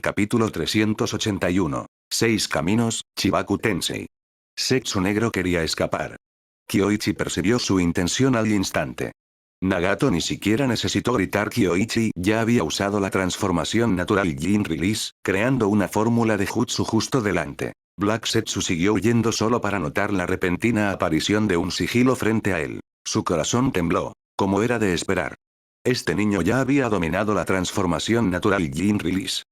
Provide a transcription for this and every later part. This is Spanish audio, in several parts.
Capítulo 381. 6 caminos, Chibaku Tensei. Setsu Negro quería escapar. Kyoichi percibió su intención al instante. Nagato ni siquiera necesitó gritar. Kyoichi ya había usado la transformación natural Jin Release, creando una fórmula de jutsu justo delante. Black Setsu siguió huyendo solo para notar la repentina aparición de un sigilo frente a él. Su corazón tembló, como era de esperar. Este niño ya había dominado la transformación natural Jin Release.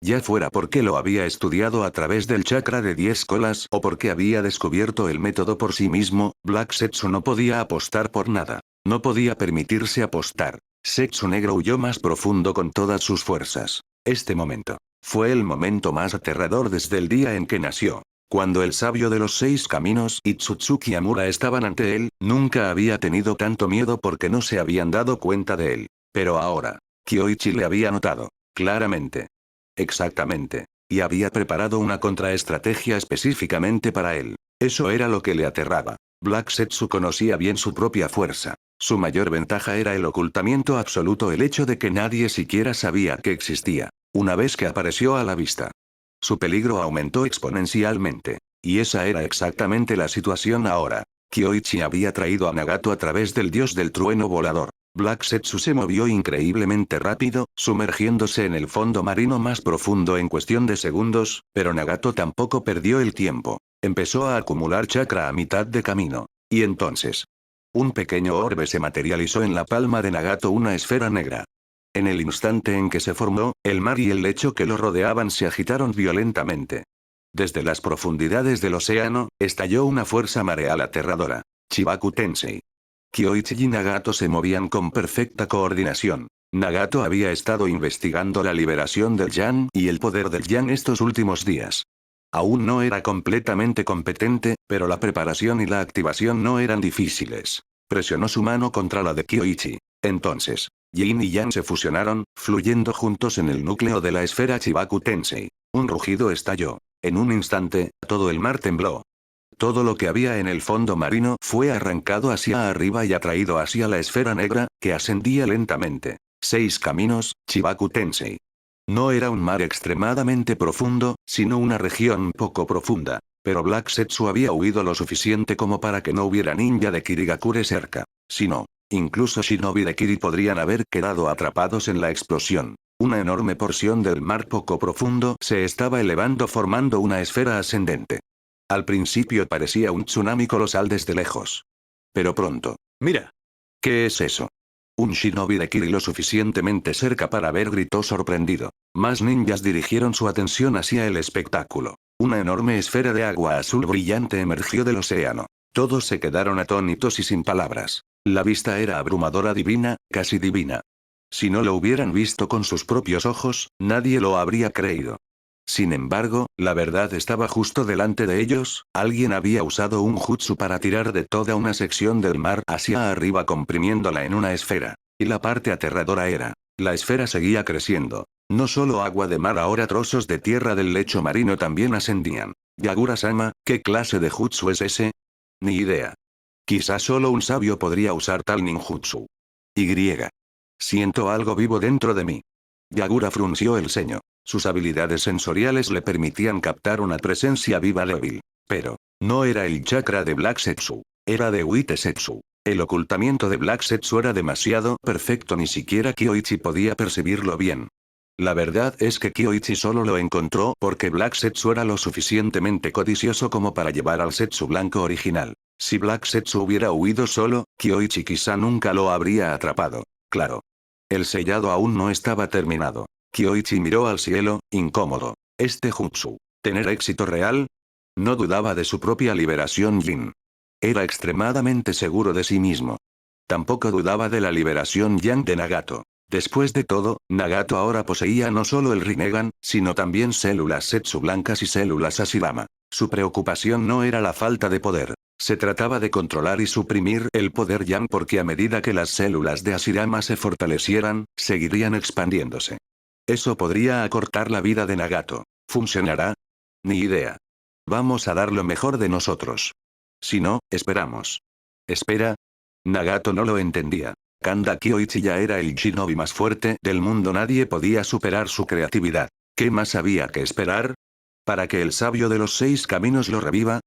Ya fuera porque lo había estudiado a través del chakra de 10 colas o porque había descubierto el método por sí mismo, Black Setsu no podía apostar por nada. No podía permitirse apostar. Setsu Negro huyó más profundo con todas sus fuerzas. Este momento fue el momento más aterrador desde el día en que nació. Cuando el sabio de los 6 caminos y Tsutsuki Amura estaban ante él, nunca había tenido tanto miedo porque no se habían dado cuenta de él. Pero ahora, Kyoichi le había notado, claramente. Exactamente. Y había preparado una contraestrategia específicamente para él. Eso era lo que le aterraba. Black Setsu conocía bien su propia fuerza. Su mayor ventaja era el ocultamiento absoluto, el hecho de que nadie siquiera sabía que existía. Una vez que apareció a la vista, su peligro aumentó exponencialmente. Y esa era exactamente la situación ahora. Kyoichi había traído a Nagato a través del dios del trueno volador. Black Setsu se movió increíblemente rápido, sumergiéndose en el fondo marino más profundo en cuestión de segundos, pero Nagato tampoco perdió el tiempo. Empezó a acumular chakra a mitad de camino. Y entonces, un pequeño orbe se materializó en la palma de Nagato, una esfera negra. En el instante en que se formó, el mar y el lecho que lo rodeaban se agitaron violentamente. Desde las profundidades del océano, estalló una fuerza mareal aterradora. Chibaku Tensei. Kyoichi y Nagato se movían con perfecta coordinación. Nagato había estado investigando la liberación del Yang y el poder del Yang estos últimos días. Aún no era completamente competente, pero la preparación y la activación no eran difíciles. Presionó su mano contra la de Kyoichi. Entonces, Yin y Yang se fusionaron, fluyendo juntos en el núcleo de la esfera Chibaku Tensei. Un rugido estalló. En un instante, todo el mar tembló. Todo lo que había en el fondo marino fue arrancado hacia arriba y atraído hacia la esfera negra, que ascendía lentamente. 6 caminos, Chibaku Tensei. No era un mar extremadamente profundo, sino una región poco profunda. Pero Black Setsu había huido lo suficiente como para que no hubiera ninja de Kirigakure cerca. Si no, incluso shinobi de Kiri podrían haber quedado atrapados en la explosión. Una enorme porción del mar poco profundo se estaba elevando formando una esfera ascendente. Al principio parecía un tsunami colosal desde lejos. Pero pronto. ¡Mira! ¿Qué es eso? Un shinobi de Kiri lo suficientemente cerca para ver, gritó sorprendido. Más ninjas dirigieron su atención hacia el espectáculo. Una enorme esfera de agua azul brillante emergió del océano. Todos se quedaron atónitos y sin palabras. La vista era abrumadora, divina, casi divina. Si no lo hubieran visto con sus propios ojos, nadie lo habría creído. Sin embargo, la verdad estaba justo delante de ellos. Alguien había usado un jutsu para tirar de toda una sección del mar hacia arriba, comprimiéndola en una esfera. Y la parte aterradora era, la esfera seguía creciendo. No solo agua de mar, ahora trozos de tierra del lecho marino también ascendían. Yagura-sama, ¿qué clase de jutsu es ese? Ni idea. Quizás solo un sabio podría usar tal ninjutsu. Y. Siento algo vivo dentro de mí. Yagura frunció el ceño. Sus habilidades sensoriales le permitían captar una presencia viva débil. Pero, no era el chakra de Black Setsu. Era de Wite Setsu. El ocultamiento de Black Setsu era demasiado perfecto, ni siquiera Kyoichi podía percibirlo bien. La verdad es que Kyoichi solo lo encontró porque Black Setsu era lo suficientemente codicioso como para llevar al Setsu blanco original. Si Black Setsu hubiera huido solo, Kyoichi quizá nunca lo habría atrapado. Claro. El sellado aún no estaba terminado. Kyoichi miró al cielo, incómodo. ¿Este jutsu tener éxito real? No dudaba de su propia liberación Yin. Era extremadamente seguro de sí mismo. Tampoco dudaba de la liberación Yang de Nagato. Después de todo, Nagato ahora poseía no solo el Rinnegan, sino también células Setsu blancas y células Hashirama. Su preocupación no era la falta de poder. Se trataba de controlar y suprimir el poder Yang, porque a medida que las células de Hashirama se fortalecieran, seguirían expandiéndose. Eso podría acortar la vida de Nagato. ¿Funcionará? Ni idea. Vamos a dar lo mejor de nosotros. Si no, esperamos. ¿Espera? Nagato no lo entendía. Kanda Kyoichi ya era el shinobi más fuerte del mundo, nadie podía superar su creatividad. ¿Qué más había que esperar? ¿Para que el sabio de los 6 caminos lo reviva?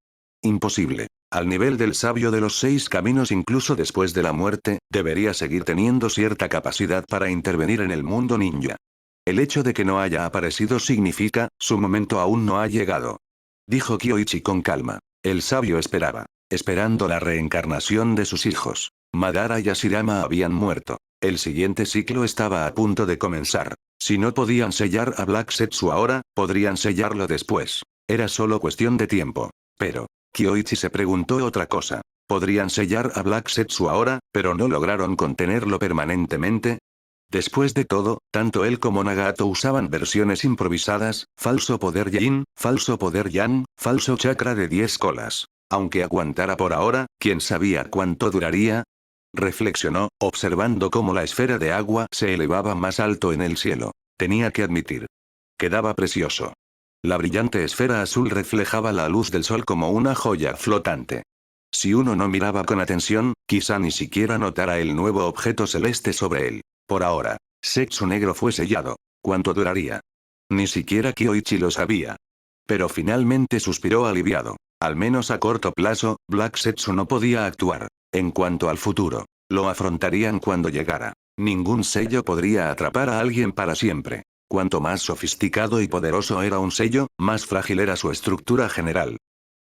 Imposible. Al nivel del sabio de los 6 caminos incluso después de la muerte, debería seguir teniendo cierta capacidad para intervenir en el mundo ninja. El hecho de que no haya aparecido significa, su momento aún no ha llegado. Dijo Kyoichi con calma. El sabio esperaba. Esperando la reencarnación de sus hijos. Madara y Hashirama habían muerto. El siguiente ciclo estaba a punto de comenzar. Si no podían sellar a Black Setsu ahora, podrían sellarlo después. Era solo cuestión de tiempo. Pero, Kyoichi se preguntó otra cosa. ¿Podrían sellar a Black Setsu ahora, pero no lograron contenerlo permanentemente? Después de todo, tanto él como Nagato usaban versiones improvisadas, falso poder Yin, falso poder Yang, falso chakra de 10 colas. Aunque aguantara por ahora, ¿quién sabía cuánto duraría? Reflexionó, observando cómo la esfera de agua se elevaba más alto en el cielo. Tenía que admitir. Quedaba precioso. La brillante esfera azul reflejaba la luz del sol como una joya flotante. Si uno no miraba con atención, quizá ni siquiera notara el nuevo objeto celeste sobre él. Por ahora, Sexo Negro fue sellado. ¿Cuánto duraría? Ni siquiera Kyoichi lo sabía. Pero finalmente suspiró aliviado. Al menos a corto plazo, Black Setsu no podía actuar. En cuanto al futuro, lo afrontarían cuando llegara. Ningún sello podría atrapar a alguien para siempre. Cuanto más sofisticado y poderoso era un sello, más frágil era su estructura general.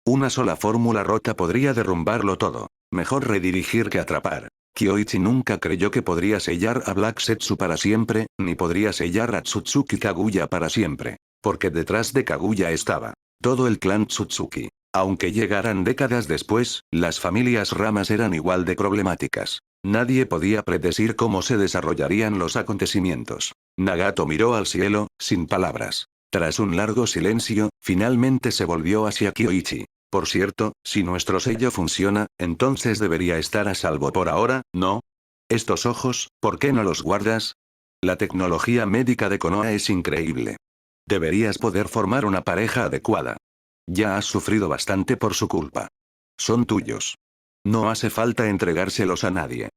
Una sola fórmula rota podría derrumbarlo todo. Mejor redirigir que atrapar. Kyoichi nunca creyó que podría sellar a Black Setsu para siempre, ni podría sellar a Tsutsuki Kaguya para siempre. Porque detrás de Kaguya estaba todo el clan Tsutsuki. Aunque llegaran décadas después, las familias ramas eran igual de problemáticas. Nadie podía predecir cómo se desarrollarían los acontecimientos. Nagato miró al cielo, sin palabras. Tras un largo silencio, finalmente se volvió hacia Kyoichi. Por cierto, si nuestro sello funciona, entonces debería estar a salvo por ahora, ¿no? Estos ojos, ¿por qué no los guardas? La tecnología médica de Konoha es increíble. Deberías poder formar una pareja adecuada. Ya has sufrido bastante por su culpa. Son tuyos. No hace falta entregárselos a nadie.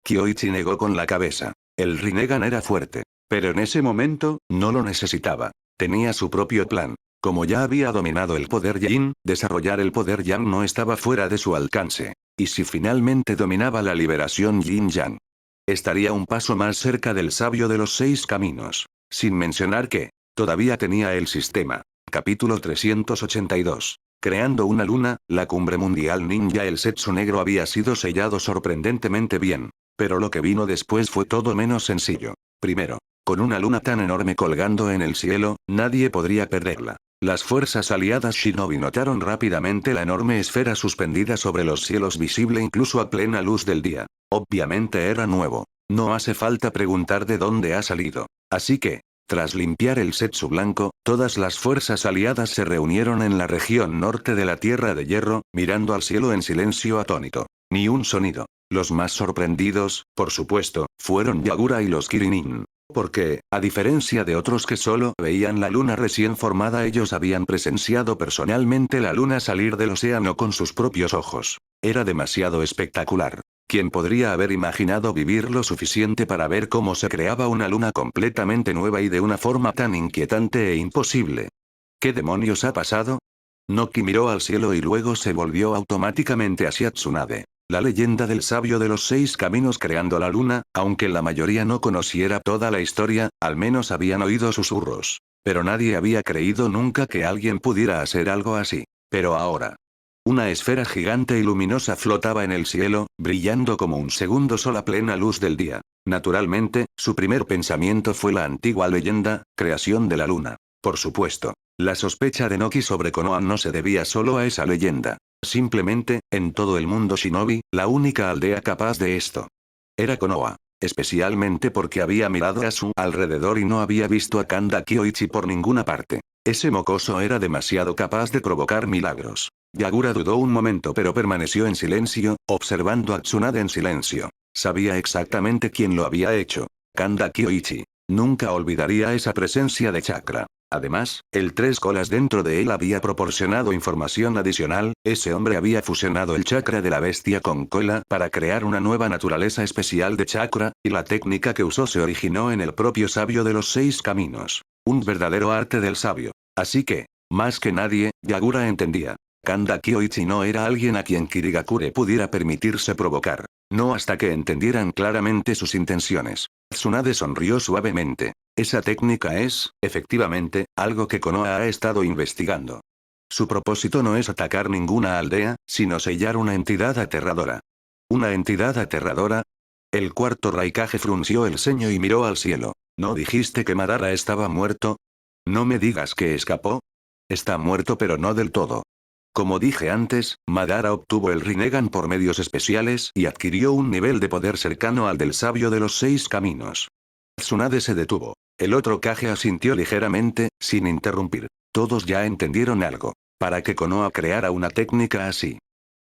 Kyoichi negó con la cabeza. El Rinnegan era fuerte. Pero en ese momento, no lo necesitaba. Tenía su propio plan. Como ya había dominado el poder Yin, desarrollar el poder Yang no estaba fuera de su alcance. Y si finalmente dominaba la liberación Yin-Yang, estaría un paso más cerca del sabio de los 6 caminos. Sin mencionar que, todavía tenía el sistema. Capítulo 382. Creando una luna, la cumbre mundial ninja el Setsu Negro había sido sellado sorprendentemente bien. Pero lo que vino después fue todo menos sencillo. Primero, con una luna tan enorme colgando en el cielo, nadie podría perderla. Las fuerzas aliadas Shinobi notaron rápidamente la enorme esfera suspendida sobre los cielos visible incluso a plena luz del día. Obviamente era nuevo. No hace falta preguntar de dónde ha salido. Así que, tras limpiar el Setsu blanco, todas las fuerzas aliadas se reunieron en la región norte de la Tierra de Hierro, mirando al cielo en silencio atónito. Ni un sonido. Los más sorprendidos, por supuesto, fueron Yagura y los Kirinin. Porque, a diferencia de otros que solo veían la luna recién formada, ellos habían presenciado personalmente la luna salir del océano con sus propios ojos. Era demasiado espectacular. ¿Quién podría haber imaginado vivir lo suficiente para ver cómo se creaba una luna completamente nueva y de una forma tan inquietante e imposible? ¿Qué demonios ha pasado? Noki miró al cielo y luego se volvió automáticamente hacia Tsunade. La leyenda del sabio de los 6 caminos creando la luna, aunque la mayoría no conociera toda la historia, al menos habían oído susurros. Pero nadie había creído nunca que alguien pudiera hacer algo así. Pero ahora. Una esfera gigante y luminosa flotaba en el cielo, brillando como un segundo sol a plena luz del día. Naturalmente, su primer pensamiento fue la antigua leyenda, creación de la luna. Por supuesto, la sospecha de Noki sobre Konoha no se debía solo a esa leyenda. Simplemente, en todo el mundo Shinobi, la única aldea capaz de esto era Konoha. Especialmente porque había mirado a su alrededor y no había visto a Kanda Kyoichi por ninguna parte. Ese mocoso era demasiado capaz de provocar milagros. Yagura dudó un momento pero permaneció en silencio, observando a Tsunade en silencio. Sabía exactamente quién lo había hecho. Kanda Kyoichi. Nunca olvidaría esa presencia de chakra. Además, el 3 colas dentro de él había proporcionado información adicional, ese hombre había fusionado el chakra de la bestia con cola para crear una nueva naturaleza especial de chakra, y la técnica que usó se originó en el propio sabio de los 6 caminos. Un verdadero arte del sabio. Así que, más que nadie, Yagura entendía. Kanda Kyoichi no era alguien a quien Kirigakure pudiera permitirse provocar. No hasta que entendieran claramente sus intenciones. Tsunade sonrió suavemente. Esa técnica es, efectivamente, algo que Konoha ha estado investigando. Su propósito no es atacar ninguna aldea, sino sellar una entidad aterradora. ¿Una entidad aterradora? El cuarto Raikage frunció el ceño y miró al cielo. ¿No dijiste que Madara estaba muerto? No me digas que escapó. Está muerto pero no del todo. Como dije antes, Madara obtuvo el Rinnegan por medios especiales y adquirió un nivel de poder cercano al del sabio de los 6 caminos. Tsunade se detuvo. El otro Kage asintió ligeramente, sin interrumpir. Todos ya entendieron algo. Para que Konoha creara una técnica así.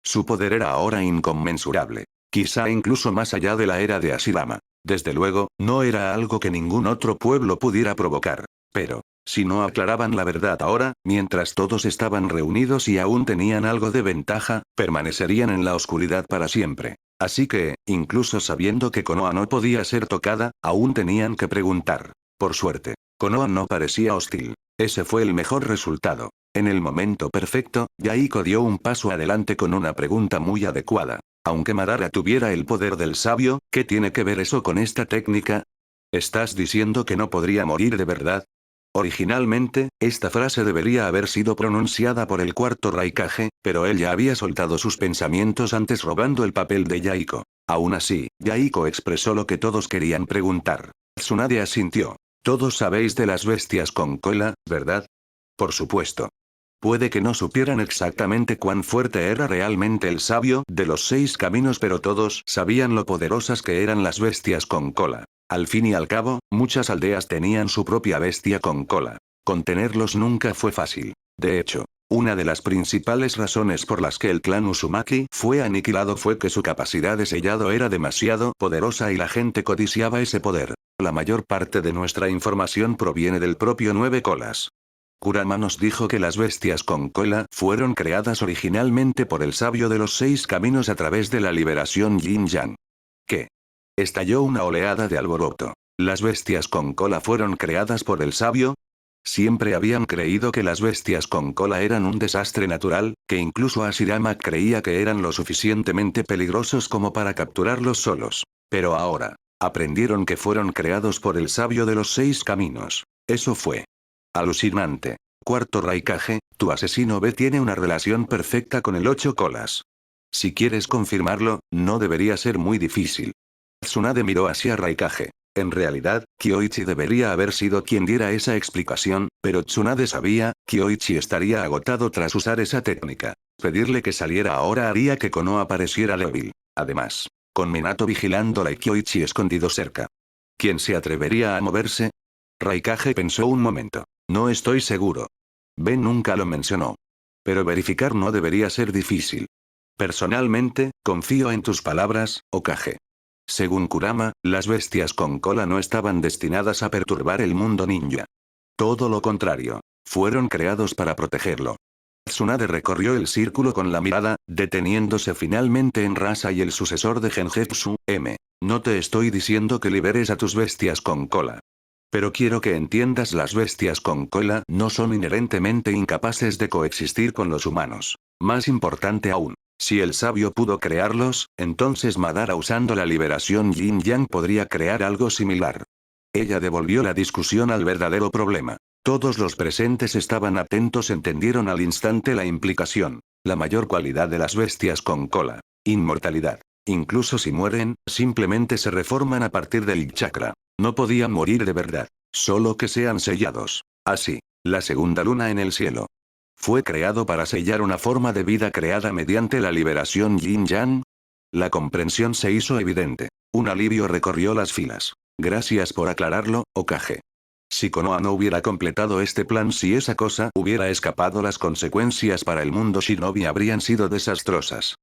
Su poder era ahora inconmensurable. Quizá incluso más allá de la era de Hashirama. Desde luego, no era algo que ningún otro pueblo pudiera provocar. Pero, si no aclaraban la verdad ahora, mientras todos estaban reunidos y aún tenían algo de ventaja, permanecerían en la oscuridad para siempre. Así que, incluso sabiendo que Konoha no podía ser tocada, aún tenían que preguntar. Por suerte, Konoha no parecía hostil. Ese fue el mejor resultado. En el momento perfecto, Yaiko dio un paso adelante con una pregunta muy adecuada. Aunque Madara tuviera el poder del sabio, ¿qué tiene que ver eso con esta técnica? ¿Estás diciendo que no podría morir de verdad? Originalmente, esta frase debería haber sido pronunciada por el cuarto Raikage, pero él ya había soltado sus pensamientos antes robando el papel de Yaiko. Aún así, Yaiko expresó lo que todos querían preguntar. Tsunade asintió. Todos sabéis de las bestias con cola, ¿verdad? Por supuesto. Puede que no supieran exactamente cuán fuerte era realmente el sabio de los 6 caminos, pero todos sabían lo poderosas que eran las bestias con cola. Al fin y al cabo, muchas aldeas tenían su propia bestia con cola. Contenerlos nunca fue fácil. De hecho, una de las principales razones por las que el clan Uzumaki fue aniquilado fue que su capacidad de sellado era demasiado poderosa y la gente codiciaba ese poder. La mayor parte de nuestra información proviene del propio Nueve Colas. Kurama nos dijo que las bestias con cola fueron creadas originalmente por el sabio de los 6 caminos a través de la liberación Yin-Yang. ¿Qué? Estalló una oleada de alboroto. ¿Las bestias con cola fueron creadas por el sabio? Siempre habían creído que las bestias con cola eran un desastre natural, que incluso Hashirama creía que eran lo suficientemente peligrosos como para capturarlos solos. Pero ahora, aprendieron que fueron creados por el sabio de los 6 caminos. Eso fue alucinante. Cuarto Raikage, tu asesino B tiene una relación perfecta con el 8 colas. Si quieres confirmarlo, no debería ser muy difícil. Tsunade miró hacia Raikage. En realidad, Kyoichi debería haber sido quien diera esa explicación, pero Tsunade sabía, Kyoichi estaría agotado tras usar esa técnica. Pedirle que saliera ahora haría que Konoha pareciera débil. Además, con Minato vigilándola y Kyoichi escondido cerca. ¿Quién se atrevería a moverse? Raikage pensó un momento. No estoy seguro. Ben nunca lo mencionó. Pero verificar no debería ser difícil. Personalmente, confío en tus palabras, Hokage. Según Kurama, las bestias con cola no estaban destinadas a perturbar el mundo ninja. Todo lo contrario. Fueron creados para protegerlo. Tsunade recorrió el círculo con la mirada, deteniéndose finalmente en Rasa y el sucesor de Genjutsu, M. No te estoy diciendo que liberes a tus bestias con cola. Pero quiero que entiendas, las bestias con cola no son inherentemente incapaces de coexistir con los humanos. Más importante aún, si el sabio pudo crearlos, entonces Madara usando la liberación Yin-Yang podría crear algo similar. Ella devolvió la discusión al verdadero problema. Todos los presentes estaban atentos, entendieron al instante la implicación. La mayor cualidad de las bestias con cola. Inmortalidad. Incluso si mueren, simplemente se reforman a partir del chakra. No podían morir de verdad. Solo que sean sellados. Así, la segunda luna en el cielo. ¿Fue creado para sellar una forma de vida creada mediante la liberación Yin-Yang? La comprensión se hizo evidente. Un alivio recorrió las filas. Gracias por aclararlo, Hokage. Si Konoha no hubiera completado este plan, si esa cosa hubiera escapado, las consecuencias para el mundo shinobi habrían sido desastrosas.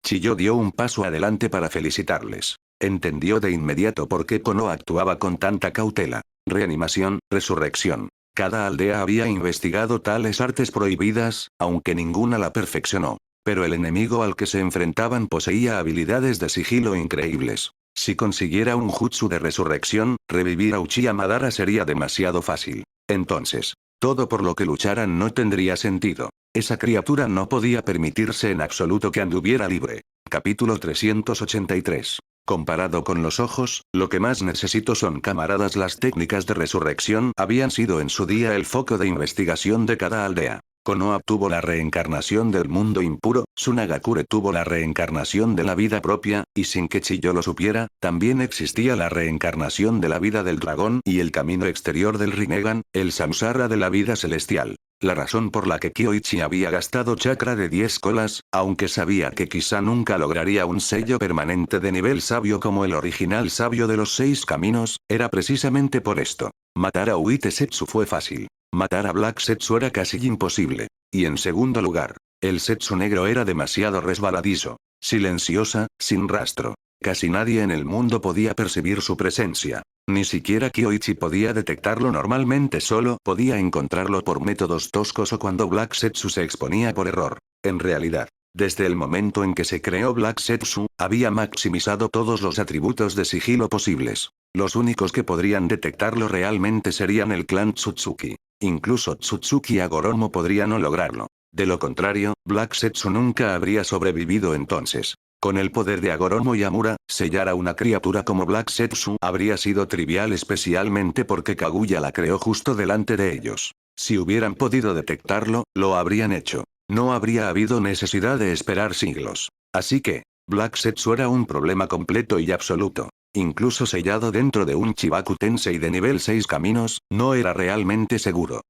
Chiyo dio un paso adelante para felicitarles. Entendió de inmediato por qué Konoha actuaba con tanta cautela. Reanimación, resurrección. Cada aldea había investigado tales artes prohibidas, aunque ninguna la perfeccionó. Pero el enemigo al que se enfrentaban poseía habilidades de sigilo increíbles. Si consiguiera un jutsu de resurrección, revivir a Uchiha Madara sería demasiado fácil. Entonces, todo por lo que lucharan no tendría sentido. Esa criatura no podía permitirse en absoluto que anduviera libre. Capítulo 383. Comparado con los ojos, lo que más necesito son camaradas. Las técnicas de resurrección habían sido en su día el foco de investigación de cada aldea. Konoha tuvo la reencarnación del mundo impuro, Tsunagakure tuvo la reencarnación de la vida propia, y sin que Chiyo lo supiera, también existía la reencarnación de la vida del dragón y el camino exterior del Rinnegan, el samsara de la vida celestial. La razón por la que Kyoichi había gastado chakra de 10 colas, aunque sabía que quizá nunca lograría un sello permanente de nivel sabio como el original sabio de los 6 caminos, era precisamente por esto. Matar a Uite Setsu fue fácil. Matar a Black Setsu era casi imposible. Y en segundo lugar, el Setsu negro era demasiado resbaladizo. Silenciosa, sin rastro. Casi nadie en el mundo podía percibir su presencia. Ni siquiera Kyoichi podía detectarlo normalmente, solo podía encontrarlo por métodos toscos o cuando Black Setsu se exponía por error. En realidad, desde el momento en que se creó Black Setsu, había maximizado todos los atributos de sigilo posibles. Los únicos que podrían detectarlo realmente serían el clan Tsutsuki. Incluso Tsutsuki y Agoromo podrían no lograrlo. De lo contrario, Black Setsu nunca habría sobrevivido entonces. Con el poder de Agoromo y Amura, sellar a una criatura como Black Setsu habría sido trivial, especialmente porque Kaguya la creó justo delante de ellos. Si hubieran podido detectarlo, lo habrían hecho. No habría habido necesidad de esperar siglos. Así que, Black Setsu era un problema completo y absoluto. Incluso sellado dentro de un Chibaku Tensei de nivel 6 caminos, no era realmente seguro.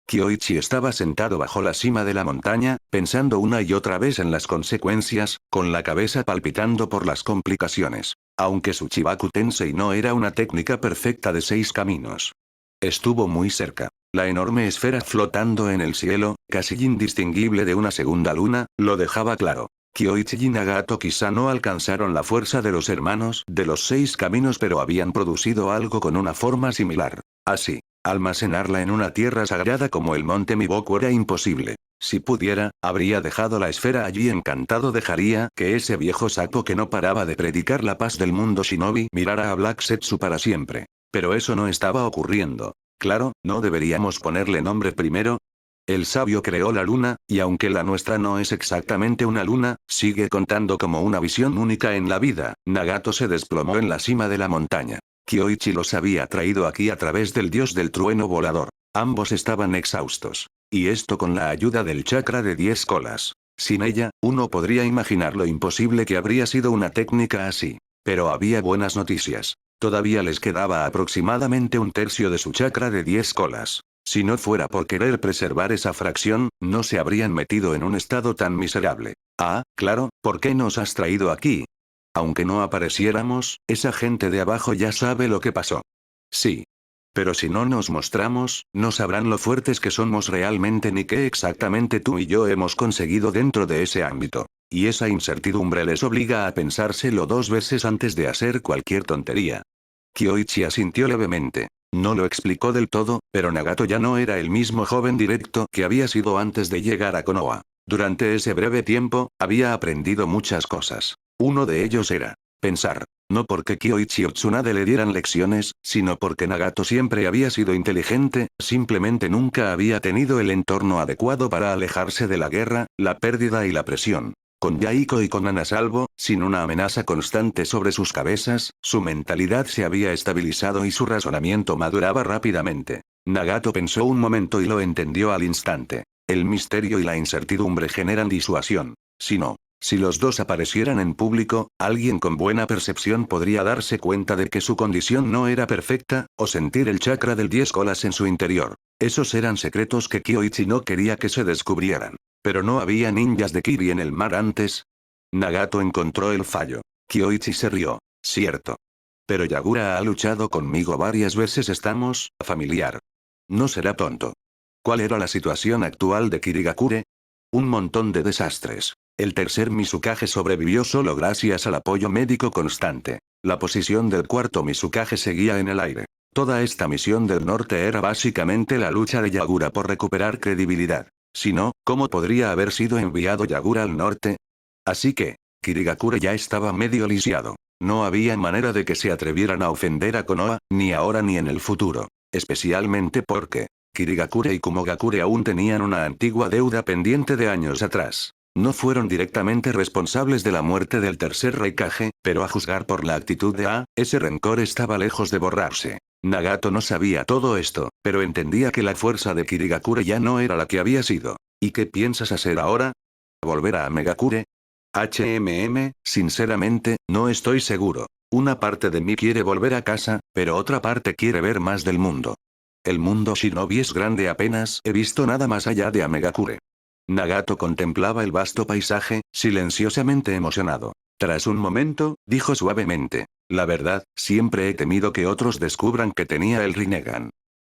Kyoichi estaba sentado bajo la cima de la montaña, pensando una y otra vez en las consecuencias, con la cabeza palpitando por las complicaciones. Aunque su Chibaku Tensei no era una técnica perfecta de 6 caminos. Estuvo muy cerca. La enorme esfera flotando en el cielo, casi indistinguible de una segunda luna, lo dejaba claro. Kyoichi y Nagato quizá no alcanzaron la fuerza de los hermanos de los 6 caminos, pero habían producido algo con una forma similar. Así, almacenarla en una tierra sagrada como el monte Miboku era imposible. Si pudiera, habría dejado la esfera allí encantado. Dejaría que ese viejo sapo que no paraba de predicar la paz del mundo shinobi mirara a Black Setsu para siempre. Pero eso no estaba ocurriendo. Claro, ¿no deberíamos ponerle nombre primero? El sabio creó la luna, y aunque la nuestra no es exactamente una luna, sigue contando como una visión única en la vida. Nagato se desplomó en la cima de la montaña. Kyoichi los había traído aquí a través del dios del trueno volador. Ambos estaban exhaustos. Y esto con la ayuda del chakra de 10 colas. Sin ella, uno podría imaginar lo imposible que habría sido una técnica así. Pero había buenas noticias. Todavía les quedaba aproximadamente un tercio de su chakra de 10 colas. Si no fuera por querer preservar esa fracción, no se habrían metido en un estado tan miserable. Ah, claro, ¿por qué nos has traído aquí? Aunque no apareciéramos, esa gente de abajo ya sabe lo que pasó. Sí. Pero si no nos mostramos, no sabrán lo fuertes que somos realmente ni qué exactamente tú y yo hemos conseguido dentro de ese ámbito. Y esa incertidumbre les obliga a pensárselo 2 veces antes de hacer cualquier tontería. Kyoichi asintió levemente. No lo explicó del todo, pero Nagato ya no era el mismo joven directo que había sido antes de llegar a Konoha. Durante ese breve tiempo, había aprendido muchas cosas. Uno de ellos era pensar. No porque Kyoichi o Tsunade le dieran lecciones, sino porque Nagato siempre había sido inteligente, simplemente nunca había tenido el entorno adecuado para alejarse de la guerra, la pérdida y la presión. Con Yaiko y con Ana salvo, sin una amenaza constante sobre sus cabezas, su mentalidad se había estabilizado y su razonamiento maduraba rápidamente. Nagato pensó un momento y lo entendió al instante. El misterio y la incertidumbre generan disuasión. Si los dos aparecieran en público, alguien con buena percepción podría darse cuenta de que su condición no era perfecta, o sentir el chakra del 10 colas en su interior. Esos eran secretos que Kyoichi no quería que se descubrieran. Pero no había ninjas de Kiri en el mar antes. Nagato encontró el fallo. Kyoichi se rió. Cierto. Pero Yagura ha luchado conmigo varias veces. Estamos familiar. No será tonto. ¿Cuál era la situación actual de Kirigakure? Un montón de desastres. El tercer Mizukage sobrevivió solo gracias al apoyo médico constante. La posición del cuarto Mizukage seguía en el aire. Toda esta misión del norte era básicamente la lucha de Yagura por recuperar credibilidad. Si no, ¿cómo podría haber sido enviado Yagura al norte? Así que, Kirigakure ya estaba medio lisiado. No había manera de que se atrevieran a ofender a Konoha, ni ahora ni en el futuro. Especialmente porque Kirigakure y Kumogakure aún tenían una antigua deuda pendiente de años atrás. No fueron directamente responsables de la muerte del tercer Raikage, pero a juzgar por la actitud de ese rencor estaba lejos de borrarse. Nagato no sabía todo esto, pero entendía que la fuerza de Kirigakure ya no era la que había sido. ¿Y qué piensas hacer ahora? ¿Volver a Megakure? Sinceramente, no estoy seguro. Una parte de mí quiere volver a casa, pero otra parte quiere ver más del mundo. El mundo shinobi es grande, apenas he visto nada más allá de Megakure. Nagato contemplaba el vasto paisaje, silenciosamente emocionado. Tras un momento, dijo suavemente: la verdad, siempre he temido que otros descubran que tenía el Rinnegan.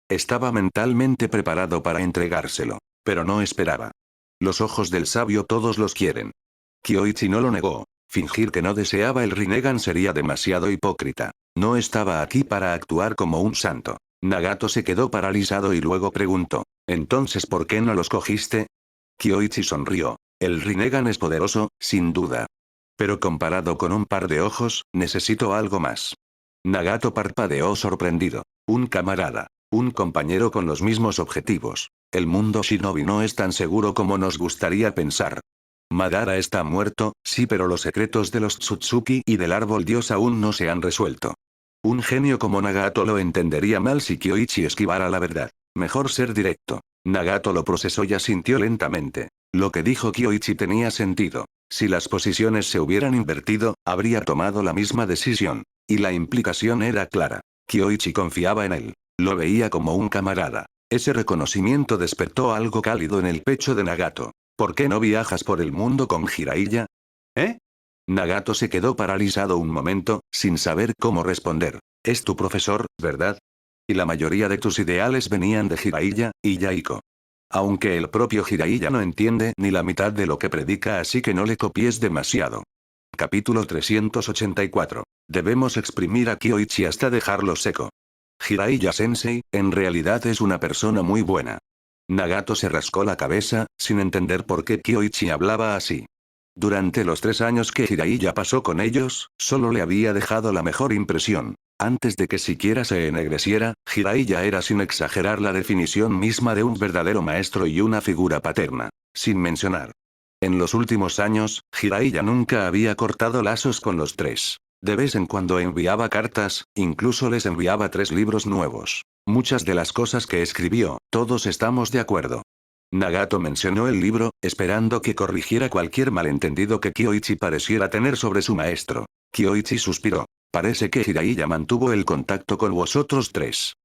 Estaba mentalmente preparado para entregárselo, pero no esperaba. Los ojos del sabio todos los quieren. Kyoichi no lo negó. Fingir que no deseaba el Rinnegan sería demasiado hipócrita. No estaba aquí para actuar como un santo. Nagato se quedó paralizado y luego preguntó: ¿entonces por qué no los cogiste? Kyoichi sonrió. El Rinnegan es poderoso, sin duda. Pero comparado con un par de ojos, necesito algo más. Nagato parpadeó sorprendido. Un camarada. Un compañero con los mismos objetivos. El mundo shinobi no es tan seguro como nos gustaría pensar. Madara está muerto, sí, pero los secretos de los Tsutsuki y del árbol dios aún no se han resuelto. Un genio como Nagato lo entendería mal si Kyoichi esquivara la verdad. Mejor ser directo. Nagato lo procesó y asintió lentamente. Lo que dijo Kyoichi tenía sentido. Si las posiciones se hubieran invertido, habría tomado la misma decisión. Y la implicación era clara. Kyoichi confiaba en él. Lo veía como un camarada. Ese reconocimiento despertó algo cálido en el pecho de Nagato. ¿Por qué no viajas por el mundo con Jiraiya? ¿Eh? Nagato se quedó paralizado un momento, sin saber cómo responder. Es tu profesor, ¿verdad? Y la mayoría de tus ideales venían de Jiraiya y Yaiko. Aunque el propio Jiraiya no entiende ni la mitad de lo que predica, así que no le copies demasiado. Capítulo 384. Debemos exprimir a Kyoichi hasta dejarlo seco. Jiraiya-sensei, en realidad es una persona muy buena. Nagato se rascó la cabeza, sin entender por qué Kyoichi hablaba así. Durante los 3 años que Jiraiya pasó con ellos, solo le había dejado la mejor impresión. Antes de que siquiera se ennegreciera, Jiraiya era sin exagerar la definición misma de un verdadero maestro y una figura paterna. Sin mencionar. En los últimos años, Jiraiya nunca había cortado lazos con los tres. De vez en cuando enviaba cartas, incluso les enviaba 3 libros nuevos. Muchas de las cosas que escribió, todos estamos de acuerdo. Nagato mencionó el libro, esperando que corrigiera cualquier malentendido que Kyoichi pareciera tener sobre su maestro. Kyoichi suspiró. Parece que Jiraiya mantuvo el contacto con vosotros tres.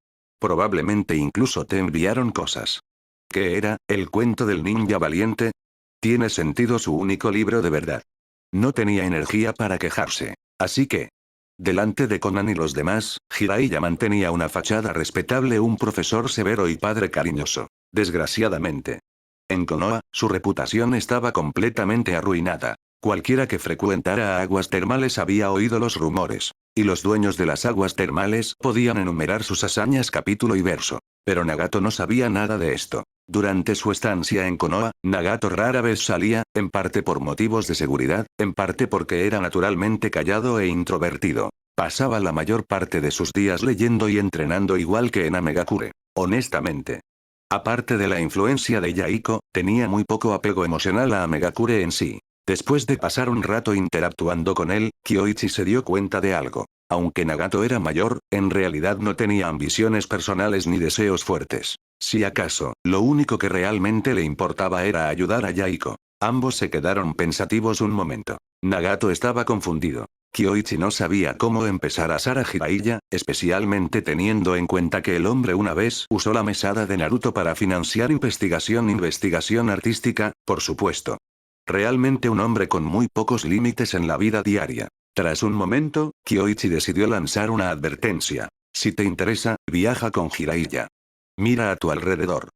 Probablemente incluso te enviaron cosas. ¿Qué era, el cuento del ninja valiente? Tiene sentido, su único libro de verdad. No tenía energía para quejarse. Así que, delante de Konan y los demás, Jiraiya mantenía una fachada respetable, un profesor severo y padre cariñoso. Desgraciadamente. En Konoha, su reputación estaba completamente arruinada. Cualquiera que frecuentara aguas termales había oído los rumores. Y los dueños de las aguas termales podían enumerar sus hazañas capítulo y verso. Pero Nagato no sabía nada de esto. Durante su estancia en Konoha, Nagato rara vez salía, en parte por motivos de seguridad, en parte porque era naturalmente callado e introvertido. Pasaba la mayor parte de sus días leyendo y entrenando, igual que en Amegakure. Honestamente. Aparte de la influencia de Yaiko, tenía muy poco apego emocional a Amegakure en sí. Después de pasar un rato interactuando con él, Kyoichi se dio cuenta de algo. Aunque Nagato era mayor, en realidad no tenía ambiciones personales ni deseos fuertes. Si acaso, lo único que realmente le importaba era ayudar a Yaiko. Ambos se quedaron pensativos un momento. Nagato estaba confundido. Kyoichi no sabía cómo empezar a asar a Jiraiya, especialmente teniendo en cuenta que el hombre una vez usó la mesada de Naruto para financiar investigación artística, por supuesto. Realmente un hombre con muy pocos límites en la vida diaria. Tras un momento, Kyoichi decidió lanzar una advertencia. Si te interesa, viaja con Jiraiya. Mira a tu alrededor.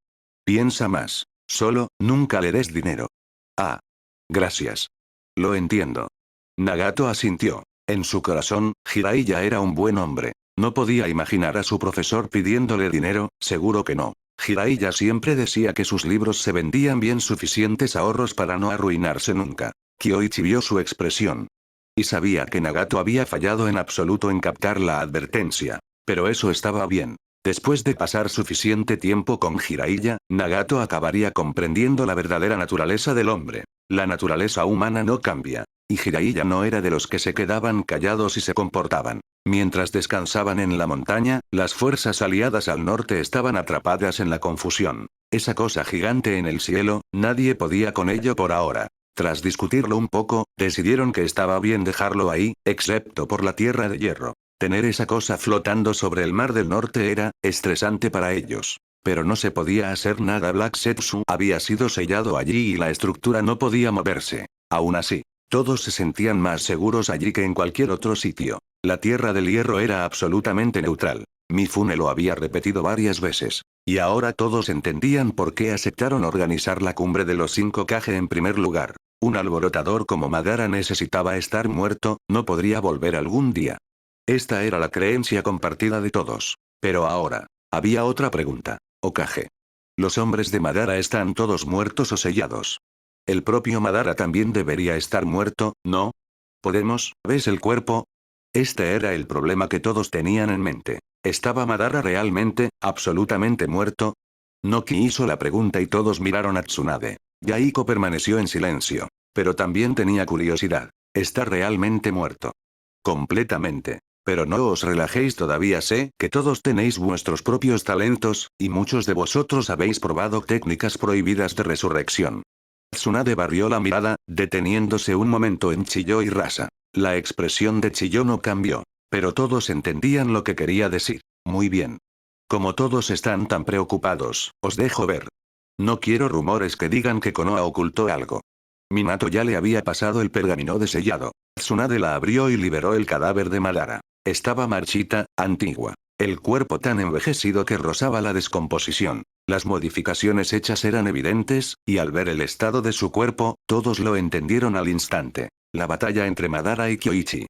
Piensa más. Solo, nunca le des dinero. Ah. Gracias. Lo entiendo. Nagato asintió. En su corazón, Jiraiya era un buen hombre. No podía imaginar a su profesor pidiéndole dinero, seguro que no. Jiraiya siempre decía que sus libros se vendían bien, suficientes ahorros para no arruinarse nunca. Kyoichi vio su expresión. y sabía que Nagato había fallado en absoluto en captar la advertencia. Pero eso estaba bien. Después de pasar suficiente tiempo con Jiraiya, Nagato acabaría comprendiendo la verdadera naturaleza del hombre. La naturaleza humana no cambia. Y Jiraiya no era de los que se quedaban callados y se comportaban. Mientras descansaban en la montaña, las fuerzas aliadas al norte estaban atrapadas en la confusión. Esa cosa gigante en el cielo, nadie podía con ello por ahora. Tras discutirlo un poco, decidieron que estaba bien dejarlo ahí, excepto por la Tierra de Hierro. Tener esa cosa flotando sobre el Mar del Norte era estresante para ellos. Pero no se podía hacer nada. Black Setsu había sido sellado allí y la estructura no podía moverse. Aún así, todos se sentían más seguros allí que en cualquier otro sitio. La Tierra del Hierro era absolutamente neutral. Mifune lo había repetido varias veces. Y ahora todos entendían por qué aceptaron organizar la cumbre de los 5 Kage en primer lugar. Un alborotador como Madara necesitaba estar muerto, no podría volver algún día. Esta era la creencia compartida de todos. Pero ahora, había otra pregunta. Hokage. ¿Los hombres de Madara están todos muertos o sellados? El propio Madara también debería estar muerto, ¿no? ¿Podemos? ¿Ves el cuerpo? Este era el problema que todos tenían en mente. ¿Estaba Madara realmente, absolutamente muerto? Noki hizo la pregunta y todos miraron a Tsunade. Yaiko permaneció en silencio. Pero también tenía curiosidad. ¿Está realmente muerto? Completamente. Pero no os relajéis, todavía sé que todos tenéis vuestros propios talentos, y muchos de vosotros habéis probado técnicas prohibidas de resurrección. Tsunade barrió la mirada, deteniéndose un momento en Chiyo y Rasa. La expresión de Chiyo no cambió. Pero todos entendían lo que quería decir. Muy bien. Como todos están tan preocupados, os dejo ver. No quiero rumores que digan que Konoha ocultó algo. Minato ya le había pasado el pergamino de sellado. Tsunade la abrió y liberó el cadáver de Madara. Estaba marchita, antigua. El cuerpo tan envejecido que rozaba la descomposición. Las modificaciones hechas eran evidentes, y al ver el estado de su cuerpo, todos lo entendieron al instante. La batalla entre Madara y Kyoichi.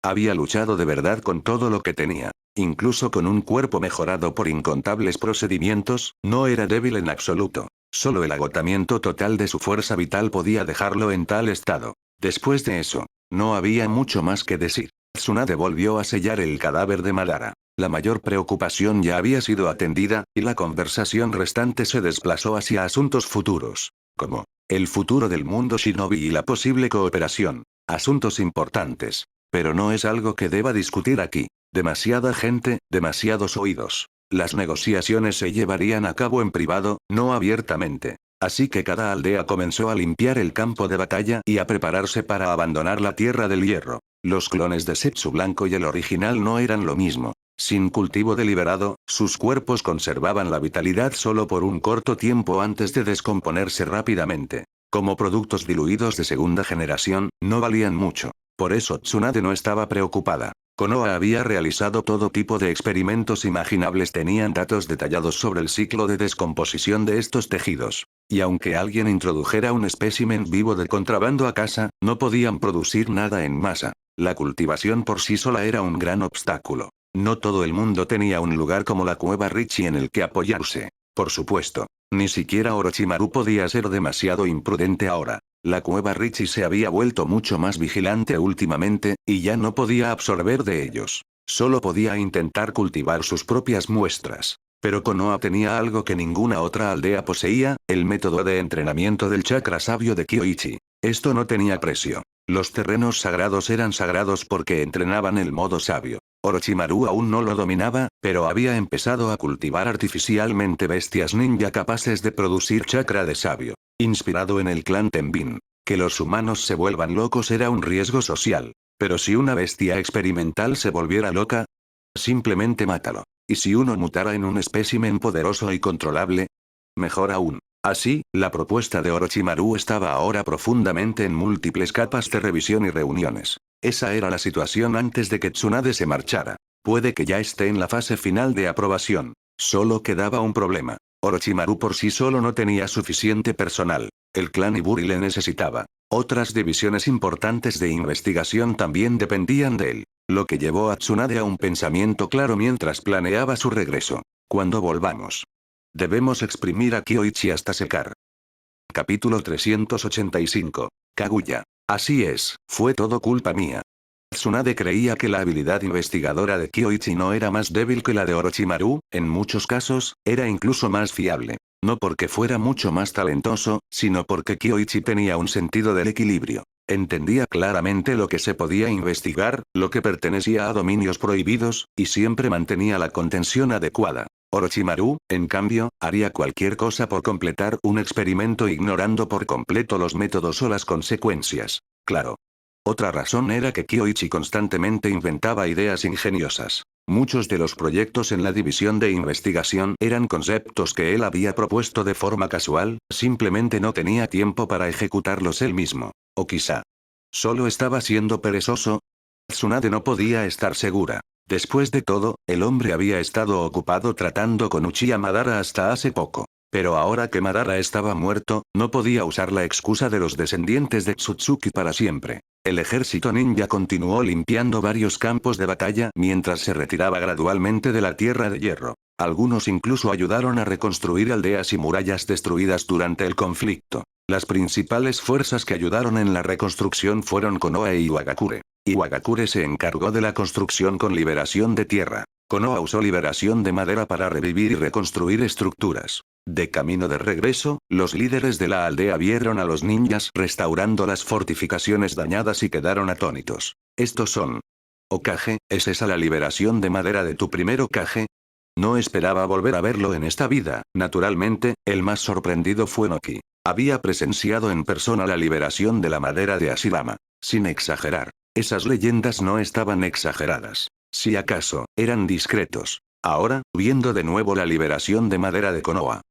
Había luchado de verdad con todo lo que tenía. Incluso con un cuerpo mejorado por incontables procedimientos, no era débil en absoluto. Solo el agotamiento total de su fuerza vital podía dejarlo en tal estado. Después de eso, no había mucho más que decir. Tsunade volvió a sellar el cadáver de Madara. La mayor preocupación ya había sido atendida, y la conversación restante se desplazó hacia asuntos futuros. Como el futuro del mundo shinobi y la posible cooperación. Asuntos importantes. Pero no es algo que deba discutir aquí. Demasiada gente, demasiados oídos. Las negociaciones se llevarían a cabo en privado, no abiertamente. Así que cada aldea comenzó a limpiar el campo de batalla y a prepararse para abandonar la Tierra del Hierro. Los clones de Setsu Blanco y el original no eran lo mismo. Sin cultivo deliberado, sus cuerpos conservaban la vitalidad solo por un corto tiempo antes de descomponerse rápidamente. Como productos diluidos de segunda generación, no valían mucho. Por eso Tsunade no estaba preocupada. Konoha había realizado todo tipo de experimentos imaginables, tenían datos detallados sobre el ciclo de descomposición de estos tejidos. Y aunque alguien introdujera un espécimen vivo de contrabando a casa, no podían producir nada en masa. La cultivación por sí sola era un gran obstáculo. No todo el mundo tenía un lugar como la cueva Richie en el que apoyarse. Por supuesto, ni siquiera Orochimaru podía ser demasiado imprudente ahora. La cueva Richie se había vuelto mucho más vigilante últimamente, y ya no podía absorber de ellos. Solo podía intentar cultivar sus propias muestras. Pero Konoha tenía algo que ninguna otra aldea poseía, el método de entrenamiento del chakra sabio de Kyoichi. Esto no tenía precio. Los terrenos sagrados eran sagrados porque entrenaban el modo sabio. Orochimaru aún no lo dominaba, pero había empezado a cultivar artificialmente bestias ninja capaces de producir chakra de sabio. Inspirado en el clan Tenbin. Que los humanos se vuelvan locos era un riesgo social. Pero si una bestia experimental se volviera loca, simplemente mátalo. ¿Y si uno mutara en un espécimen poderoso y controlable? Mejor aún. Así, la propuesta de Orochimaru estaba ahora profundamente en múltiples capas de revisión y reuniones. Esa era la situación antes de que Tsunade se marchara. Puede que ya esté en la fase final de aprobación. Solo quedaba un problema. Orochimaru por sí solo no tenía suficiente personal. El clan Iburi le necesitaba. Otras divisiones importantes de investigación también dependían de él. Lo que llevó a Tsunade a un pensamiento claro mientras planeaba su regreso. Cuando volvamos, debemos exprimir a Kyoichi hasta secar. Capítulo 385. Kaguya. Así es, fue todo culpa mía. Tsunade creía que la habilidad investigadora de Kyoichi no era más débil que la de Orochimaru, en muchos casos, era incluso más fiable. No porque fuera mucho más talentoso, sino porque Kyoichi tenía un sentido del equilibrio. Entendía claramente lo que se podía investigar, lo que pertenecía a dominios prohibidos, y siempre mantenía la contención adecuada. Orochimaru, en cambio, haría cualquier cosa por completar un experimento ignorando por completo los métodos o las consecuencias. Claro. Otra razón era que Kyoichi constantemente inventaba ideas ingeniosas. Muchos de los proyectos en la división de investigación eran conceptos que él había propuesto de forma casual, simplemente no tenía tiempo para ejecutarlos él mismo. O quizá, solo estaba siendo perezoso. Tsunade no podía estar segura. Después de todo, el hombre había estado ocupado tratando con Uchiha Madara hasta hace poco. Pero ahora que Madara estaba muerto, no podía usar la excusa de los descendientes de Tsutsuki para siempre. El ejército ninja continuó limpiando varios campos de batalla mientras se retiraba gradualmente de la Tierra de Hierro. Algunos incluso ayudaron a reconstruir aldeas y murallas destruidas durante el conflicto. Las principales fuerzas que ayudaron en la reconstrucción fueron Konoha e Iwagakure. Iwagakure se encargó de la construcción con liberación de tierra. Konoha usó liberación de madera para revivir y reconstruir estructuras. De camino de regreso, los líderes de la aldea vieron a los ninjas restaurando las fortificaciones dañadas y quedaron atónitos. Estos son. Hokage, ¿es esa la liberación de madera de tu primer Hokage? No esperaba volver a verlo en esta vida. Naturalmente, el más sorprendido fue Noki. Había presenciado en persona la liberación de la madera de Ashirama. Sin exagerar. Esas leyendas no estaban exageradas. Si acaso, eran discretos. Ahora, viendo de nuevo la liberación de madera de Konoha.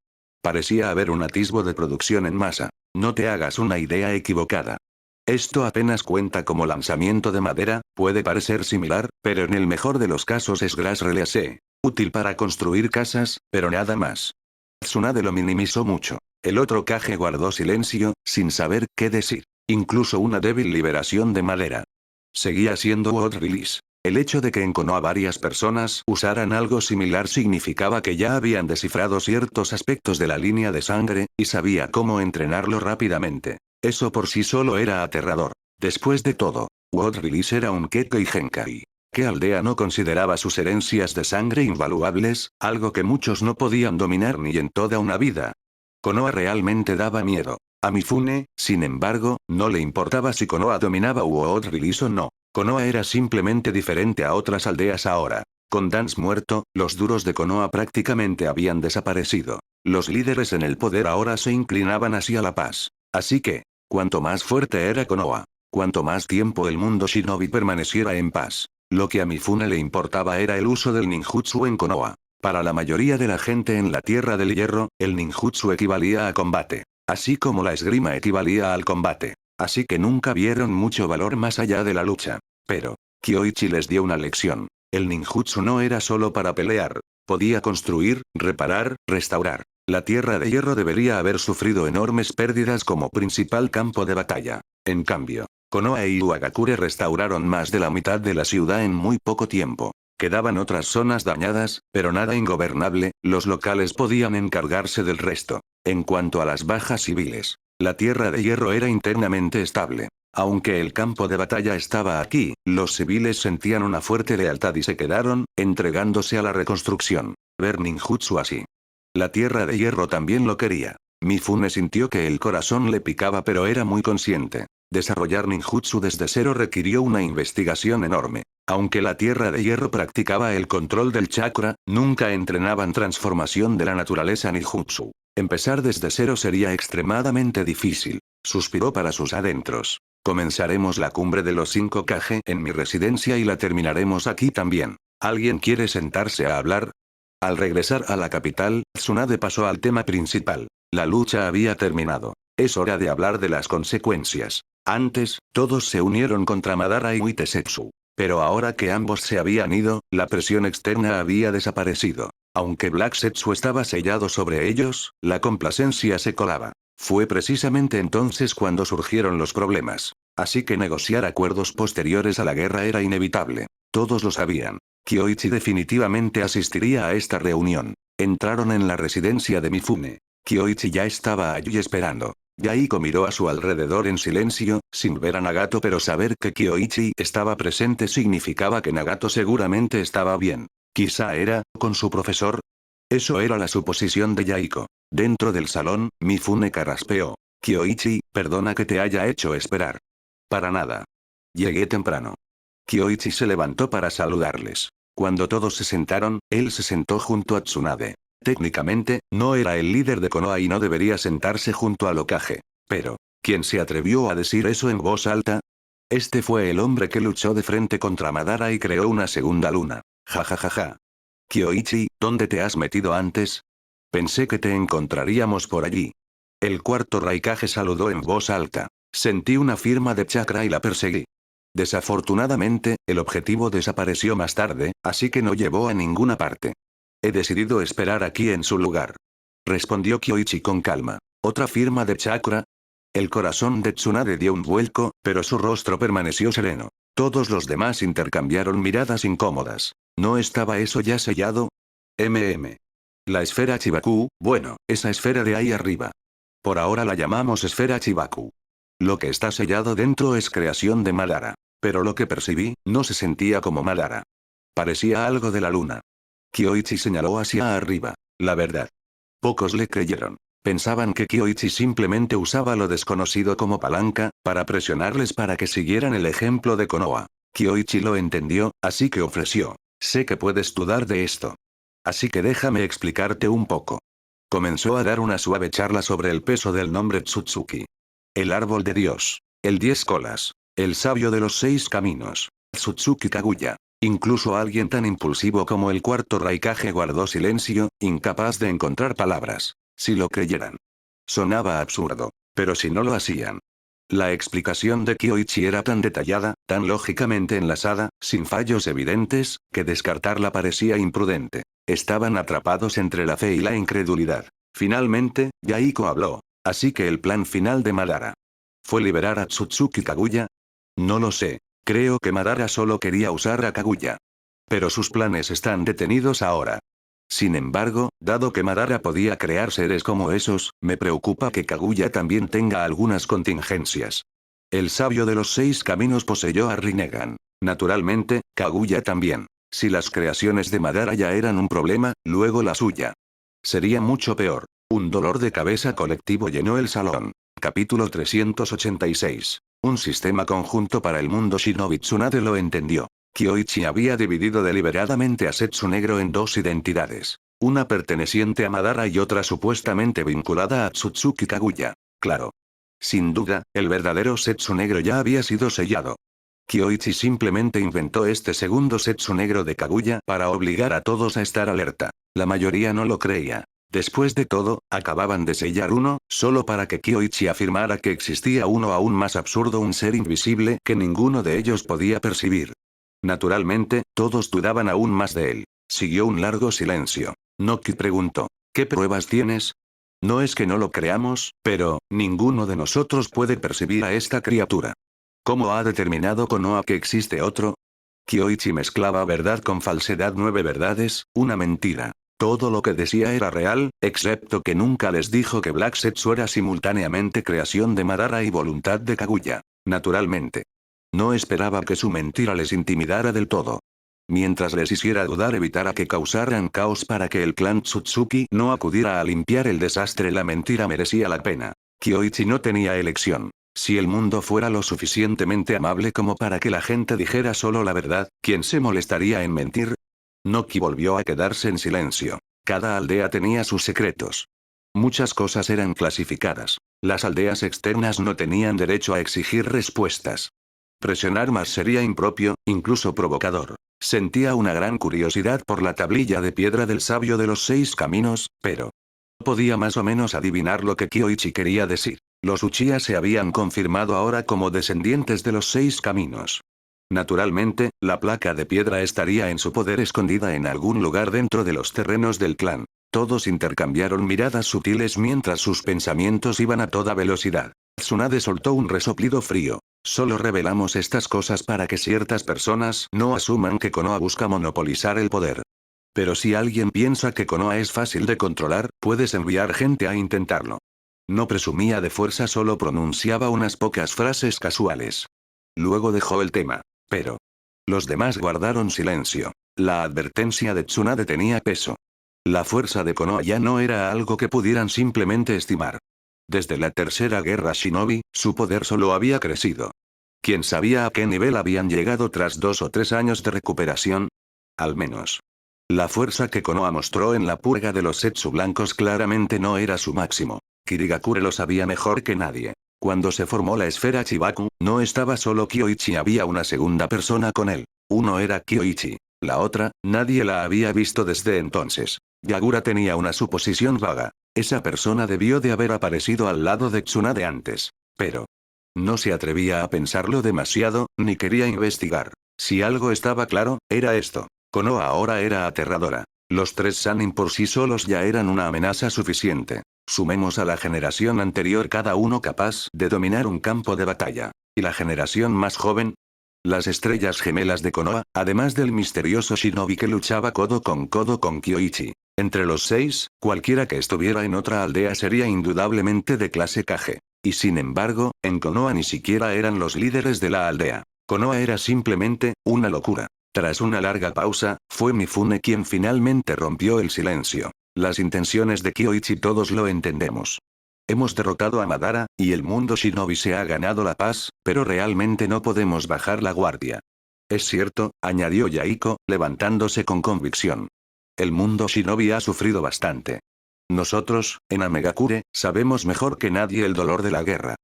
Parecía haber un atisbo de producción en masa. No te hagas una idea equivocada. Esto apenas cuenta como lanzamiento de madera, puede parecer similar, pero en el mejor de los casos es Grass Release. Útil para construir casas, pero nada más. Tsunade lo minimizó mucho. El otro Kage guardó silencio, sin saber qué decir. Incluso una débil liberación de madera. Seguía siendo World Release. El hecho de que en Konoha varias personas usaran algo similar significaba que ya habían descifrado ciertos aspectos de la línea de sangre, y sabía cómo entrenarlo rápidamente. Eso por sí solo era aterrador. Después de todo, World Release era un Kekkei Genkai. ¿Qué aldea no consideraba sus herencias de sangre invaluables, algo que muchos no podían dominar ni en toda una vida? Konoha realmente daba miedo. A Mifune, sin embargo, no le importaba si Konoha dominaba World Release o no. Konoha era simplemente diferente a otras aldeas ahora. Con Dance muerto, los duros de Konoha prácticamente habían desaparecido. Los líderes en el poder ahora se inclinaban hacia la paz. Así que, cuanto más fuerte era Konoha, cuanto más tiempo el mundo shinobi permaneciera en paz. Lo que a Mifune le importaba era el uso del ninjutsu en Konoha. Para la mayoría de la gente en la Tierra del Hierro, el ninjutsu equivalía a combate. Así como la esgrima equivalía al combate. Así que nunca vieron mucho valor más allá de la lucha. Pero, Kyoichi les dio una lección. El ninjutsu no era solo para pelear. Podía construir, reparar, restaurar. La Tierra de Hierro debería haber sufrido enormes pérdidas como principal campo de batalla. En cambio, Konoha e Iwagakure restauraron más de la mitad de la ciudad en muy poco tiempo. Quedaban otras zonas dañadas, pero nada ingobernable, los locales podían encargarse del resto. En cuanto a las bajas civiles, la Tierra de Hierro era internamente estable. Aunque el campo de batalla estaba aquí, los civiles sentían una fuerte lealtad y se quedaron, entregándose a la reconstrucción. Ver ninjutsu así. La Tierra de Hierro también lo quería. Mifune sintió que el corazón le picaba pero era muy consciente. Desarrollar ninjutsu desde cero requirió una investigación enorme. Aunque la Tierra de Hierro practicaba el control del chakra, nunca entrenaban transformación de la naturaleza ninjutsu. Empezar desde cero sería extremadamente difícil. Suspiró para sus adentros. Comenzaremos la cumbre de los 5 Kage en mi residencia y la terminaremos aquí también. ¿Alguien quiere sentarse a hablar? Al regresar a la capital, Tsunade pasó al tema principal. La lucha había terminado. Es hora de hablar de las consecuencias. Antes, todos se unieron contra Madara y Witasetsu. Pero ahora que ambos se habían ido, la presión externa había desaparecido. Aunque Black Setsu estaba sellado sobre ellos, la complacencia se colaba. Fue precisamente entonces cuando surgieron los problemas. Así que negociar acuerdos posteriores a la guerra era inevitable. Todos lo sabían. Kyoichi definitivamente asistiría a esta reunión. Entraron en la residencia de Mifune. Kyoichi ya estaba allí esperando. Yaiko miró a su alrededor en silencio, sin ver a Nagato, pero saber que Kyoichi estaba presente significaba que Nagato seguramente estaba bien. Quizá era, con su profesor. Eso era la suposición de Yaiko. Dentro del salón, Mifune carraspeó. Kyoichi, perdona que te haya hecho esperar. Para nada. Llegué temprano. Kyoichi se levantó para saludarles. Cuando todos se sentaron, él se sentó junto a Tsunade. Técnicamente, no era el líder de Konoha y no debería sentarse junto al Hokage. Pero, ¿quién se atrevió a decir eso en voz alta? Este fue el hombre que luchó de frente contra Madara y creó una segunda luna. Ja ja ja ja. Kyoichi, ¿dónde te has metido antes? Pensé que te encontraríamos por allí. El cuarto Raikage saludó en voz alta. Sentí una firma de chakra y la perseguí. Desafortunadamente, el objetivo desapareció más tarde, así que no llevó a ninguna parte. He decidido esperar aquí en su lugar. Respondió Kyoichi con calma. ¿Otra firma de chakra? El corazón de Tsunade dio un vuelco, pero su rostro permaneció sereno. Todos los demás intercambiaron miradas incómodas. ¿No estaba eso ya sellado? La esfera Chibaku, bueno, esa esfera de ahí arriba. Por ahora la llamamos esfera Chibaku. Lo que está sellado dentro es creación de Madara. Pero lo que percibí, no se sentía como Madara. Parecía algo de la luna. Kyoichi señaló hacia arriba. La verdad. Pocos le creyeron. Pensaban que Kyoichi simplemente usaba lo desconocido como palanca, para presionarles para que siguieran el ejemplo de Konoha. Kyoichi lo entendió, así que ofreció. Sé que puedes dudar de esto. Así que déjame explicarte un poco. Comenzó a dar una suave charla sobre el peso del nombre Tsutsuki. El árbol de Dios. El 10 colas. El sabio de los 6 caminos. Tsutsuki Kaguya. Incluso alguien tan impulsivo como el cuarto Raikage guardó silencio, incapaz de encontrar palabras. Si lo creyeran. Sonaba absurdo. Pero si no lo hacían. La explicación de Kyoichi era tan detallada, tan lógicamente enlazada, sin fallos evidentes, que descartarla parecía imprudente. Estaban atrapados entre la fe y la incredulidad. Finalmente, Yaiko habló. Así que el plan final de Madara. ¿Fue liberar a Tsutsuki Kaguya? No lo sé. Creo que Madara solo quería usar a Kaguya. Pero sus planes están detenidos ahora. Sin embargo, dado que Madara podía crear seres como esos, me preocupa que Kaguya también tenga algunas contingencias. El sabio de los 6 caminos poseyó a Rinnegan. Naturalmente, Kaguya también. Si las creaciones de Madara ya eran un problema, luego la suya. Sería mucho peor. Un dolor de cabeza colectivo llenó el salón. Capítulo 386. Un sistema conjunto para el mundo Shinobi. Tsunade lo entendió. Kyoichi había dividido deliberadamente a Setsu Negro en 2 identidades. Una perteneciente a Madara y otra supuestamente vinculada a Tsutsuki Kaguya. Claro. Sin duda, el verdadero Setsu Negro ya había sido sellado. Kyoichi simplemente inventó este segundo Setsu Negro de Kaguya para obligar a todos a estar alerta. La mayoría no lo creía. Después de todo, acababan de sellar uno, solo para que Kyoichi afirmara que existía uno aún más absurdo, un ser invisible que ninguno de ellos podía percibir. Naturalmente, todos dudaban aún más de él. Siguió un largo silencio. Noki preguntó, ¿qué pruebas tienes? No es que no lo creamos, pero, ninguno de nosotros puede percibir a esta criatura. ¿Cómo ha determinado Konoha que existe otro? Kyoichi mezclaba verdad con falsedad, 9 verdades, una mentira. Todo lo que decía era real, excepto que nunca les dijo que Black Setsu era simultáneamente creación de Madara y voluntad de Kaguya. Naturalmente. No esperaba que su mentira les intimidara del todo. Mientras les hiciera dudar, evitara que causaran caos para que el clan Tsutsuki no acudiera a limpiar el desastre, la mentira merecía la pena. Kyoichi no tenía elección. Si el mundo fuera lo suficientemente amable como para que la gente dijera solo la verdad, ¿quién se molestaría en mentir? Noki volvió a quedarse en silencio. Cada aldea tenía sus secretos. Muchas cosas eran clasificadas. Las aldeas externas no tenían derecho a exigir respuestas. Presionar más sería impropio, incluso provocador. Sentía una gran curiosidad por la tablilla de piedra del sabio de los 6 caminos, pero podía más o menos adivinar lo que Kyoichi quería decir. Los Uchiha se habían confirmado ahora como descendientes de los 6 caminos. Naturalmente, la placa de piedra estaría en su poder, escondida en algún lugar dentro de los terrenos del clan. Todos intercambiaron miradas sutiles mientras sus pensamientos iban a toda velocidad. Tsunade soltó un resoplido frío. Solo revelamos estas cosas para que ciertas personas no asuman que Konoha busca monopolizar el poder. Pero si alguien piensa que Konoha es fácil de controlar, puedes enviar gente a intentarlo. No presumía de fuerza, solo pronunciaba unas pocas frases casuales. Luego dejó el tema. Pero los demás guardaron silencio. La advertencia de Tsunade tenía peso. La fuerza de Konoha ya no era algo que pudieran simplemente estimar. Desde la tercera guerra Shinobi, su poder solo había crecido. ¿Quién sabía a qué nivel habían llegado tras 2 o 3 años de recuperación? Al menos. La fuerza que Konoha mostró en la purga de los Zetsu blancos claramente no era su máximo. Kirigakure lo sabía mejor que nadie. Cuando se formó la esfera Chibaku, no estaba solo Kyoichi, había una segunda persona con él. Uno era Kyoichi. La otra, nadie la había visto desde entonces. Yagura tenía una suposición vaga. Esa persona debió de haber aparecido al lado de Tsunade antes. Pero no se atrevía a pensarlo demasiado, ni quería investigar. Si algo estaba claro, era esto. Konoha ahora era aterradora. Los 3 Sannin por sí solos ya eran una amenaza suficiente. Sumemos a la generación anterior cada uno capaz de dominar un campo de batalla. ¿Y la generación más joven? Las estrellas gemelas de Konoha, además del misterioso shinobi que luchaba codo con Kyoichi. Entre los 6, cualquiera que estuviera en otra aldea sería indudablemente de clase Kage. Y sin embargo, en Konoha ni siquiera eran los líderes de la aldea. Konoha era simplemente una locura. Tras una larga pausa, fue Mifune quien finalmente rompió el silencio. Las intenciones de Kyoichi todos lo entendemos. Hemos derrotado a Madara, y el mundo shinobi se ha ganado la paz, pero realmente no podemos bajar la guardia. Es cierto, añadió Yaiko, levantándose con convicción. El mundo shinobi ha sufrido bastante. Nosotros, en Amegakure, sabemos mejor que nadie el dolor de la guerra.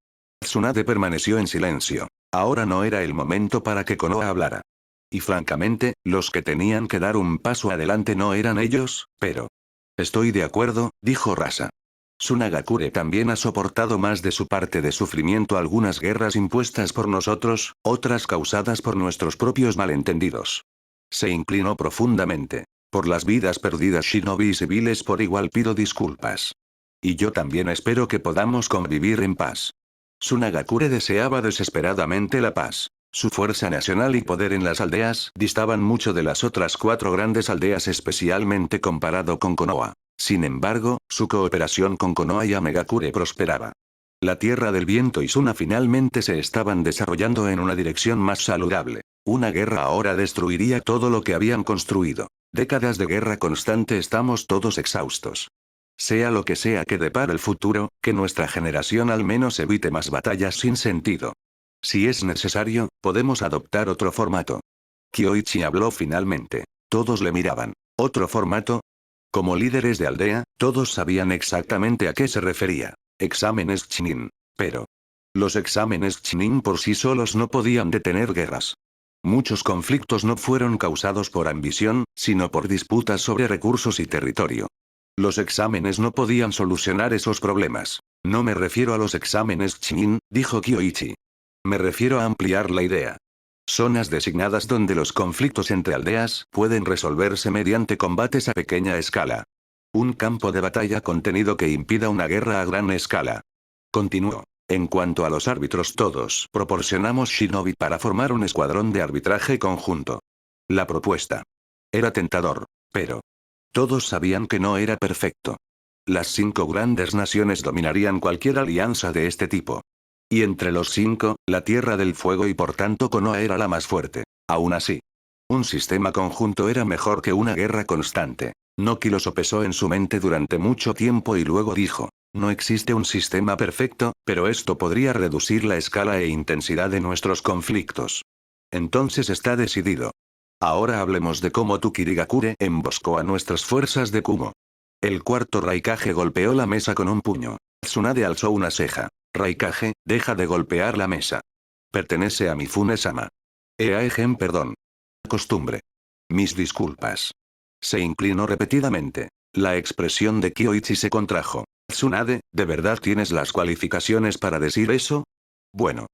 Tsunade permaneció en silencio. Ahora no era el momento para que Konoha hablara. Y francamente, los que tenían que dar un paso adelante no eran ellos, pero... Estoy de acuerdo, dijo Rasa. Tsunagakure también ha soportado más de su parte de sufrimiento, algunas guerras impuestas por nosotros, otras causadas por nuestros propios malentendidos. Se inclinó profundamente. Por las vidas perdidas shinobi y civiles por igual pido disculpas. Y yo también espero que podamos convivir en paz. Tsunagakure deseaba desesperadamente la paz. Su fuerza nacional y poder en las aldeas distaban mucho de las otras 4 grandes aldeas, especialmente comparado con Konoha. Sin embargo, su cooperación con Konoha y Amegakure prosperaba. La Tierra del Viento y Suna finalmente se estaban desarrollando en una dirección más saludable. Una guerra ahora destruiría todo lo que habían construido. Décadas de guerra constante, estamos todos exhaustos. Sea lo que sea que depara el futuro, que nuestra generación al menos evite más batallas sin sentido. Si es necesario, podemos adoptar otro formato. Kyoichi habló finalmente. Todos le miraban. ¿Otro formato? Como líderes de aldea, todos sabían exactamente a qué se refería. Exámenes Chunin. Pero los exámenes Chunin por sí solos no podían detener guerras. Muchos conflictos no fueron causados por ambición, sino por disputas sobre recursos y territorio. Los exámenes no podían solucionar esos problemas. No me refiero a los exámenes Chunin, dijo Kyoichi. Me refiero a ampliar la idea. Zonas designadas donde los conflictos entre aldeas pueden resolverse mediante combates a pequeña escala. Un campo de batalla contenido que impida una guerra a gran escala. Continuó. En cuanto a los árbitros, todos proporcionamos shinobi para formar un escuadrón de arbitraje conjunto. La propuesta era tentador, pero todos sabían que no era perfecto. Las 5 grandes naciones dominarían cualquier alianza de este tipo. Y entre los 5, la Tierra del Fuego y por tanto Konoha era la más fuerte. Aún así, un sistema conjunto era mejor que una guerra constante. Noki lo sopesó en su mente durante mucho tiempo y luego dijo, no existe un sistema perfecto, pero esto podría reducir la escala e intensidad de nuestros conflictos. Entonces está decidido. Ahora hablemos de cómo tu Kirigakure emboscó a nuestras fuerzas de Kumo. El cuarto Raikage golpeó la mesa con un puño. Tsunade alzó una ceja. Raikage, deja de golpear la mesa. Pertenece a Mifune-sama. Eaegen, perdón. Costumbre. Mis disculpas. Se inclinó repetidamente. La expresión de Kyoichi se contrajo. Tsunade, ¿de verdad tienes las cualificaciones para decir eso? Bueno.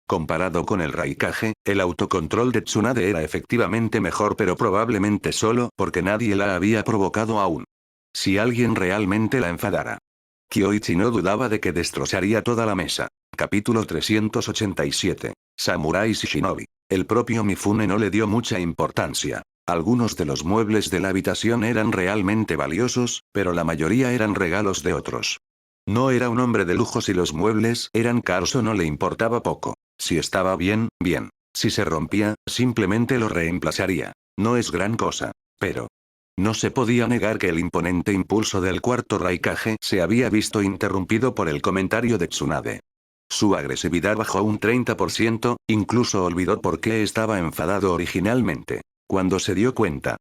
Comparado con el Raikage, el autocontrol de Tsunade era efectivamente mejor, pero probablemente solo porque nadie la había provocado aún. Si alguien realmente la enfadara. Kyoichi no dudaba de que destrozaría toda la mesa. Capítulo 387. Samuráis y Shinobi. El propio Mifune no le dio mucha importancia. Algunos de los muebles de la habitación eran realmente valiosos, pero la mayoría eran regalos de otros. No era un hombre de lujo si los muebles eran caros o no le importaba poco. Si estaba bien, bien. Si se rompía, simplemente lo reemplazaría. No es gran cosa. Pero no se podía negar que el imponente impulso del cuarto Raikage se había visto interrumpido por el comentario de Tsunade. Su agresividad bajó un 30%, incluso olvidó por qué estaba enfadado originalmente. Cuando se dio cuenta.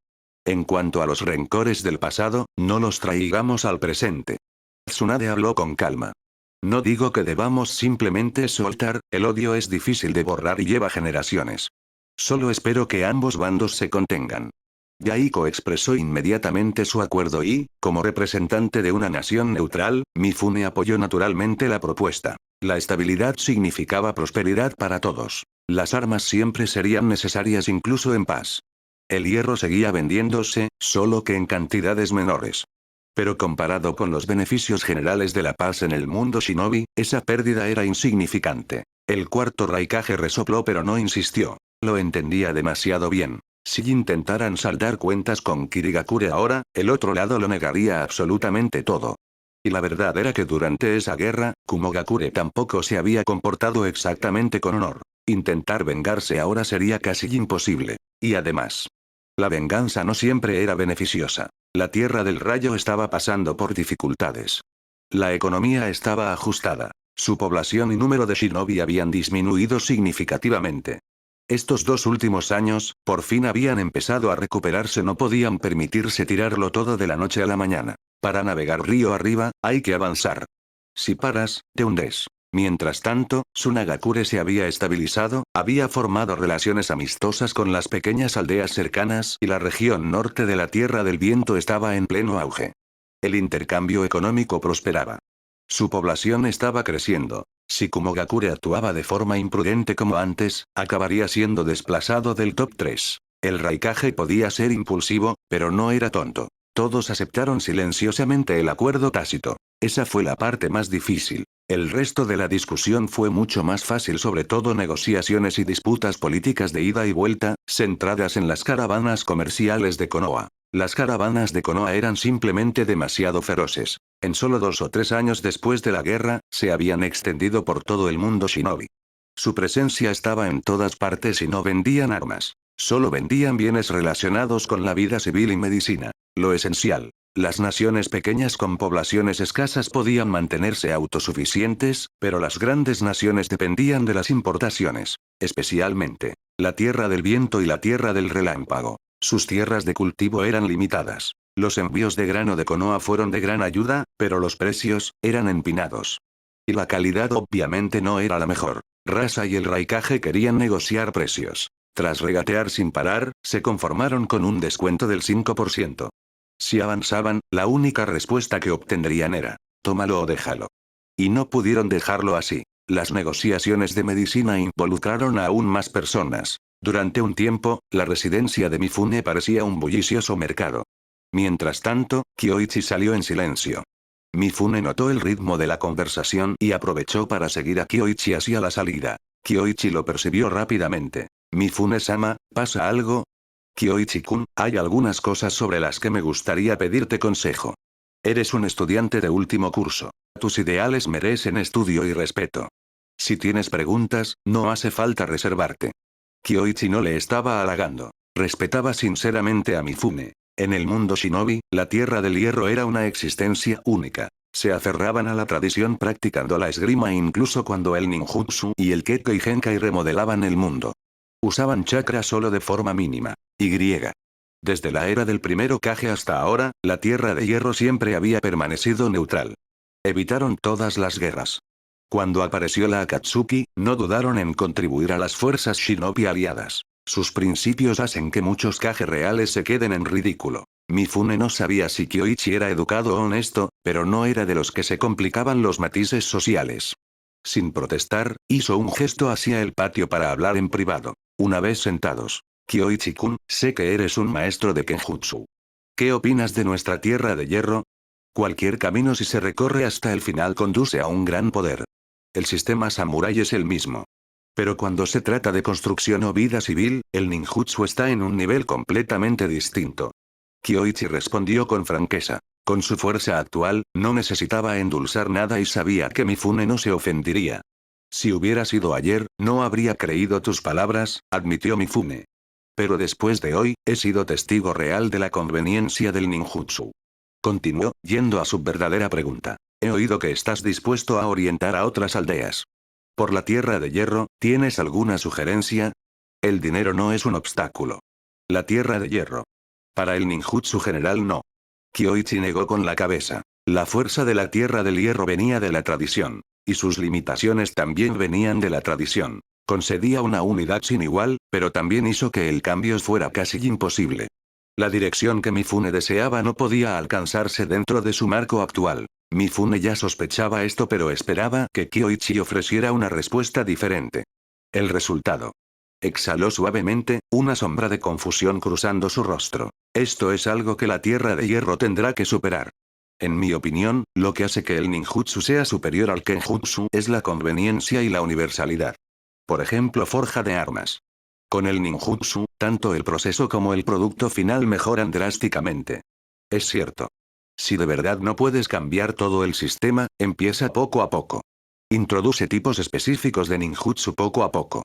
En cuanto a los rencores del pasado, no los traigamos al presente. Tsunade habló con calma. No digo que debamos simplemente soltar, el odio es difícil de borrar y lleva generaciones. Solo espero que ambos bandos se contengan. Yaiko expresó inmediatamente su acuerdo y, como representante de una nación neutral, Mifune apoyó naturalmente la propuesta. La estabilidad significaba prosperidad para todos. Las armas siempre serían necesarias incluso en paz. El hierro seguía vendiéndose, solo que en cantidades menores. Pero comparado con los beneficios generales de la paz en el mundo shinobi, esa pérdida era insignificante. El cuarto Raikage resopló pero no insistió. Lo entendía demasiado bien. Si intentaran saldar cuentas con Kirigakure ahora, el otro lado lo negaría absolutamente todo. Y la verdad era que durante esa guerra, Kumogakure tampoco se había comportado exactamente con honor. Intentar vengarse ahora sería casi imposible. Y además, la venganza no siempre era beneficiosa. La Tierra del Rayo estaba pasando por dificultades. La economía estaba ajustada. Su población y número de shinobi habían disminuido significativamente. Estos 2 últimos años, por fin habían empezado a recuperarse, no podían permitirse tirarlo todo de la noche a la mañana. Para navegar río arriba, hay que avanzar. Si paras, te hundes. Mientras tanto, Tsunagakure se había estabilizado, había formado relaciones amistosas con las pequeñas aldeas cercanas y la región norte de la Tierra del Viento estaba en pleno auge. El intercambio económico prosperaba. Su población estaba creciendo. Si Kumogakure actuaba de forma imprudente como antes, acabaría siendo desplazado del top 3. El Raikage podía ser impulsivo, pero no era tonto. Todos aceptaron silenciosamente el acuerdo tácito. Esa fue la parte más difícil. El resto de la discusión fue mucho más fácil, sobre todo negociaciones y disputas políticas de ida y vuelta, centradas en las caravanas comerciales de Konoha. Las caravanas de Konoha eran simplemente demasiado feroces. En solo 2 o 3 años después de la guerra, se habían extendido por todo el mundo shinobi. Su presencia estaba en todas partes y no vendían armas. Solo vendían bienes relacionados con la vida civil y medicina. Lo esencial. Las naciones pequeñas con poblaciones escasas podían mantenerse autosuficientes, pero las grandes naciones dependían de las importaciones. Especialmente, la Tierra del Viento y la Tierra del Relámpago. Sus tierras de cultivo eran limitadas. Los envíos de grano de Konoha fueron de gran ayuda, pero los precios eran empinados. Y la calidad obviamente no era la mejor. Rasa y el Raikage querían negociar precios. Tras regatear sin parar, se conformaron con un descuento del 5%. Si avanzaban, la única respuesta que obtendrían era, tómalo o déjalo. Y no pudieron dejarlo así. Las negociaciones de medicina involucraron a aún más personas. Durante un tiempo, la residencia de Mifune parecía un bullicioso mercado. Mientras tanto, Kyoichi salió en silencio. Mifune notó el ritmo de la conversación y aprovechó para seguir a Kyoichi hacia la salida. Kyoichi lo percibió rápidamente. Mifune-sama, ¿pasa algo? Kyoichi-kun, hay algunas cosas sobre las que me gustaría pedirte consejo. Eres un estudiante de último curso. Tus ideales merecen estudio y respeto. Si tienes preguntas, no hace falta reservarte. Kyoichi no le estaba halagando. Respetaba sinceramente a Mifune. En el mundo shinobi, la Tierra del Hierro era una existencia única. Se aferraban a la tradición practicando la esgrima incluso cuando el ninjutsu y el Kekkei Genkai remodelaban el mundo. Usaban chakra solo de forma mínima. Y. Desde la era del primero Kage hasta ahora, la Tierra de Hierro siempre había permanecido neutral. Evitaron todas las guerras. Cuando apareció la Akatsuki, no dudaron en contribuir a las fuerzas shinobi aliadas. Sus principios hacen que muchos Kage reales se queden en ridículo. Mifune no sabía si Kyoichi era educado o honesto, pero no era de los que se complicaban los matices sociales. Sin protestar, hizo un gesto hacia el patio para hablar en privado. Una vez sentados. Kyoichi-kun, sé que eres un maestro de Kenjutsu. ¿Qué opinas de nuestra Tierra de Hierro? Cualquier camino, si se recorre hasta el final, conduce a un gran poder. El sistema samurái es el mismo. Pero cuando se trata de construcción o vida civil, el ninjutsu está en un nivel completamente distinto. Kyoichi respondió con franqueza. Con su fuerza actual, no necesitaba endulzar nada y sabía que Mifune no se ofendería. Si hubiera sido ayer, no habría creído tus palabras, admitió Mifune. Pero después de hoy, he sido testigo real de la conveniencia del ninjutsu. Continuó, yendo a su verdadera pregunta. He oído que estás dispuesto a orientar a otras aldeas. Por la Tierra de Hierro, ¿tienes alguna sugerencia? El dinero no es un obstáculo. La Tierra de Hierro. Para el ninjutsu general no. Kyoichi negó con la cabeza. La fuerza de la Tierra del Hierro venía de la tradición. Y sus limitaciones también venían de la tradición. Concedía una unidad sin igual, pero también hizo que el cambio fuera casi imposible. La dirección que Mifune deseaba no podía alcanzarse dentro de su marco actual. Mifune ya sospechaba esto pero esperaba que Kyoichi ofreciera una respuesta diferente. El resultado. Exhaló suavemente, una sombra de confusión cruzando su rostro. Esto es algo que la Tierra de Hierro tendrá que superar. En mi opinión, lo que hace que el ninjutsu sea superior al kenjutsu es la conveniencia y la universalidad. Por ejemplo, forja de armas. Con el ninjutsu, tanto el proceso como el producto final mejoran drásticamente. Es cierto. Si de verdad no puedes cambiar todo el sistema, empieza poco a poco. Introduce tipos específicos de ninjutsu poco a poco.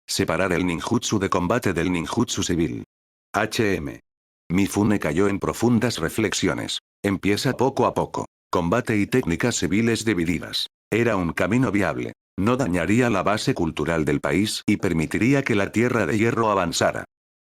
Separar el ninjutsu de combate del ninjutsu civil. HM. Mifune cayó en profundas reflexiones. Empieza poco a poco. Combate y técnicas civiles divididas. Era un camino viable. No dañaría la base cultural del país y permitiría que la Tierra de Hierro avanzara.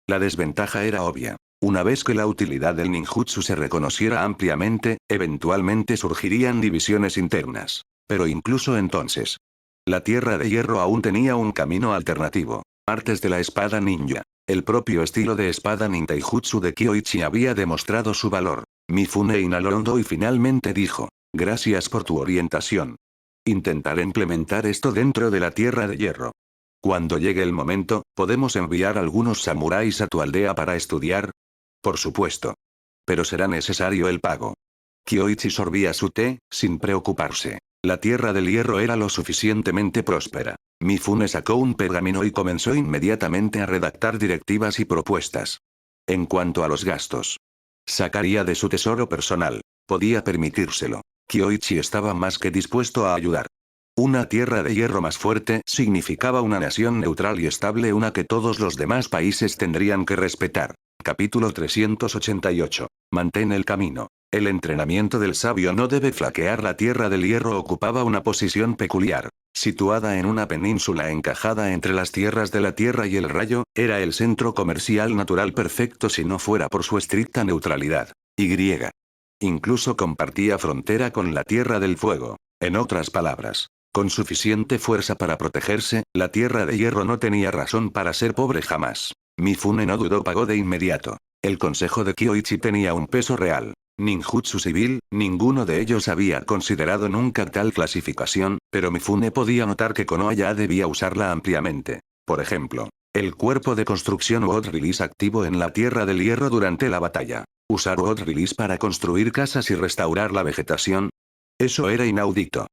La desventaja era obvia. Una vez que la utilidad del ninjutsu se reconociera ampliamente, eventualmente surgirían divisiones internas. Pero incluso entonces, la Tierra de Hierro aún tenía un camino alternativo. Artes de la espada ninja. El propio estilo de espada ninjaijutsu de Kyoichi había demostrado su valor. Mifune inhaló hondo y finalmente dijo, gracias por tu orientación. Intentaré implementar esto dentro de la Tierra de Hierro. Cuando llegue el momento, ¿podemos enviar algunos samuráis a tu aldea para estudiar? Por supuesto. Pero será necesario el pago. Kyoichi sorbía su té, sin preocuparse. La Tierra del Hierro era lo suficientemente próspera. Mifune sacó un pergamino y comenzó inmediatamente a redactar directivas y propuestas. En cuanto a los gastos, sacaría de su tesoro personal. Podía permitírselo. Kyoichi estaba más que dispuesto a ayudar. Una Tierra de Hierro más fuerte significaba una nación neutral y estable, una que todos los demás países tendrían que respetar. Capítulo 388. Mantén el camino. El entrenamiento del sabio no debe flaquear. La Tierra del Hierro ocupaba una posición peculiar. Situada en una península encajada entre las tierras de la Tierra y el Rayo, era el centro comercial natural perfecto si no fuera por su estricta neutralidad. Incluso compartía frontera con la Tierra del Fuego. En otras palabras, con suficiente fuerza para protegerse, la Tierra de Hierro no tenía razón para ser pobre jamás. Mifune no dudó, pagó de inmediato. El consejo de Kyoichi tenía un peso real. Ninjutsu civil, ninguno de ellos había considerado nunca tal clasificación, pero Mifune podía notar que Konoha ya debía usarla ampliamente. Por ejemplo, el cuerpo de construcción Wood Release activo en la Tierra del Hierro durante la batalla. Usar Wood Release para construir casas y restaurar la vegetación. Eso era inaudito.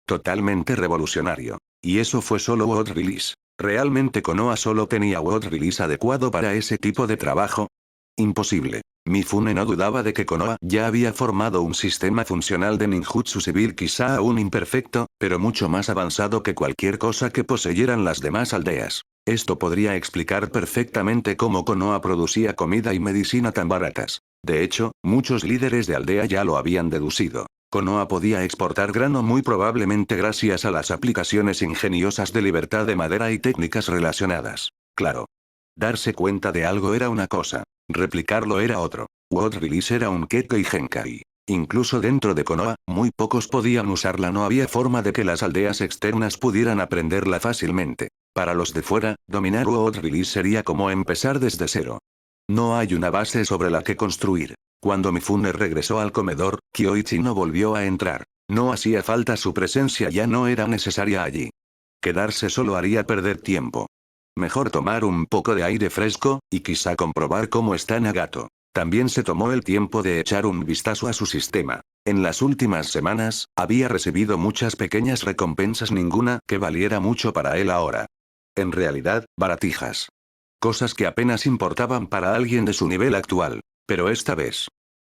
Totalmente revolucionario. Y eso fue solo Wood Release. ¿Realmente Konoha solo tenía Wood Release adecuado para ese tipo de trabajo? Imposible. Mifune no dudaba de que Konoha ya había formado un sistema funcional de ninjutsu civil, quizá aún imperfecto, pero mucho más avanzado que cualquier cosa que poseyeran las demás aldeas. Esto podría explicar perfectamente cómo Konoha producía comida y medicina tan baratas. De hecho, muchos líderes de aldea ya lo habían deducido. Konoha podía exportar grano muy probablemente gracias a las aplicaciones ingeniosas de libertad de madera y técnicas relacionadas. Claro. Darse cuenta de algo era una cosa. Replicarlo era otro. Wood Release era un Kekkei Genkai. Incluso dentro de Konoha, muy pocos podían usarla. No había forma de que las aldeas externas pudieran aprenderla fácilmente. Para los de fuera, dominar Wood Release sería como empezar desde cero. No hay una base sobre la que construir. Cuando Mifune regresó al comedor, Kyoichi no volvió a entrar. No hacía falta su presencia, ya no era necesaria allí. Quedarse solo haría perder tiempo. Mejor tomar un poco de aire fresco, y quizá comprobar cómo está Nagato. También se tomó el tiempo de echar un vistazo a su sistema. En las últimas semanas, había recibido muchas pequeñas recompensas, ninguna que valiera mucho para él ahora. En realidad, baratijas. Cosas que apenas importaban para alguien de su nivel actual. Pero esta vez,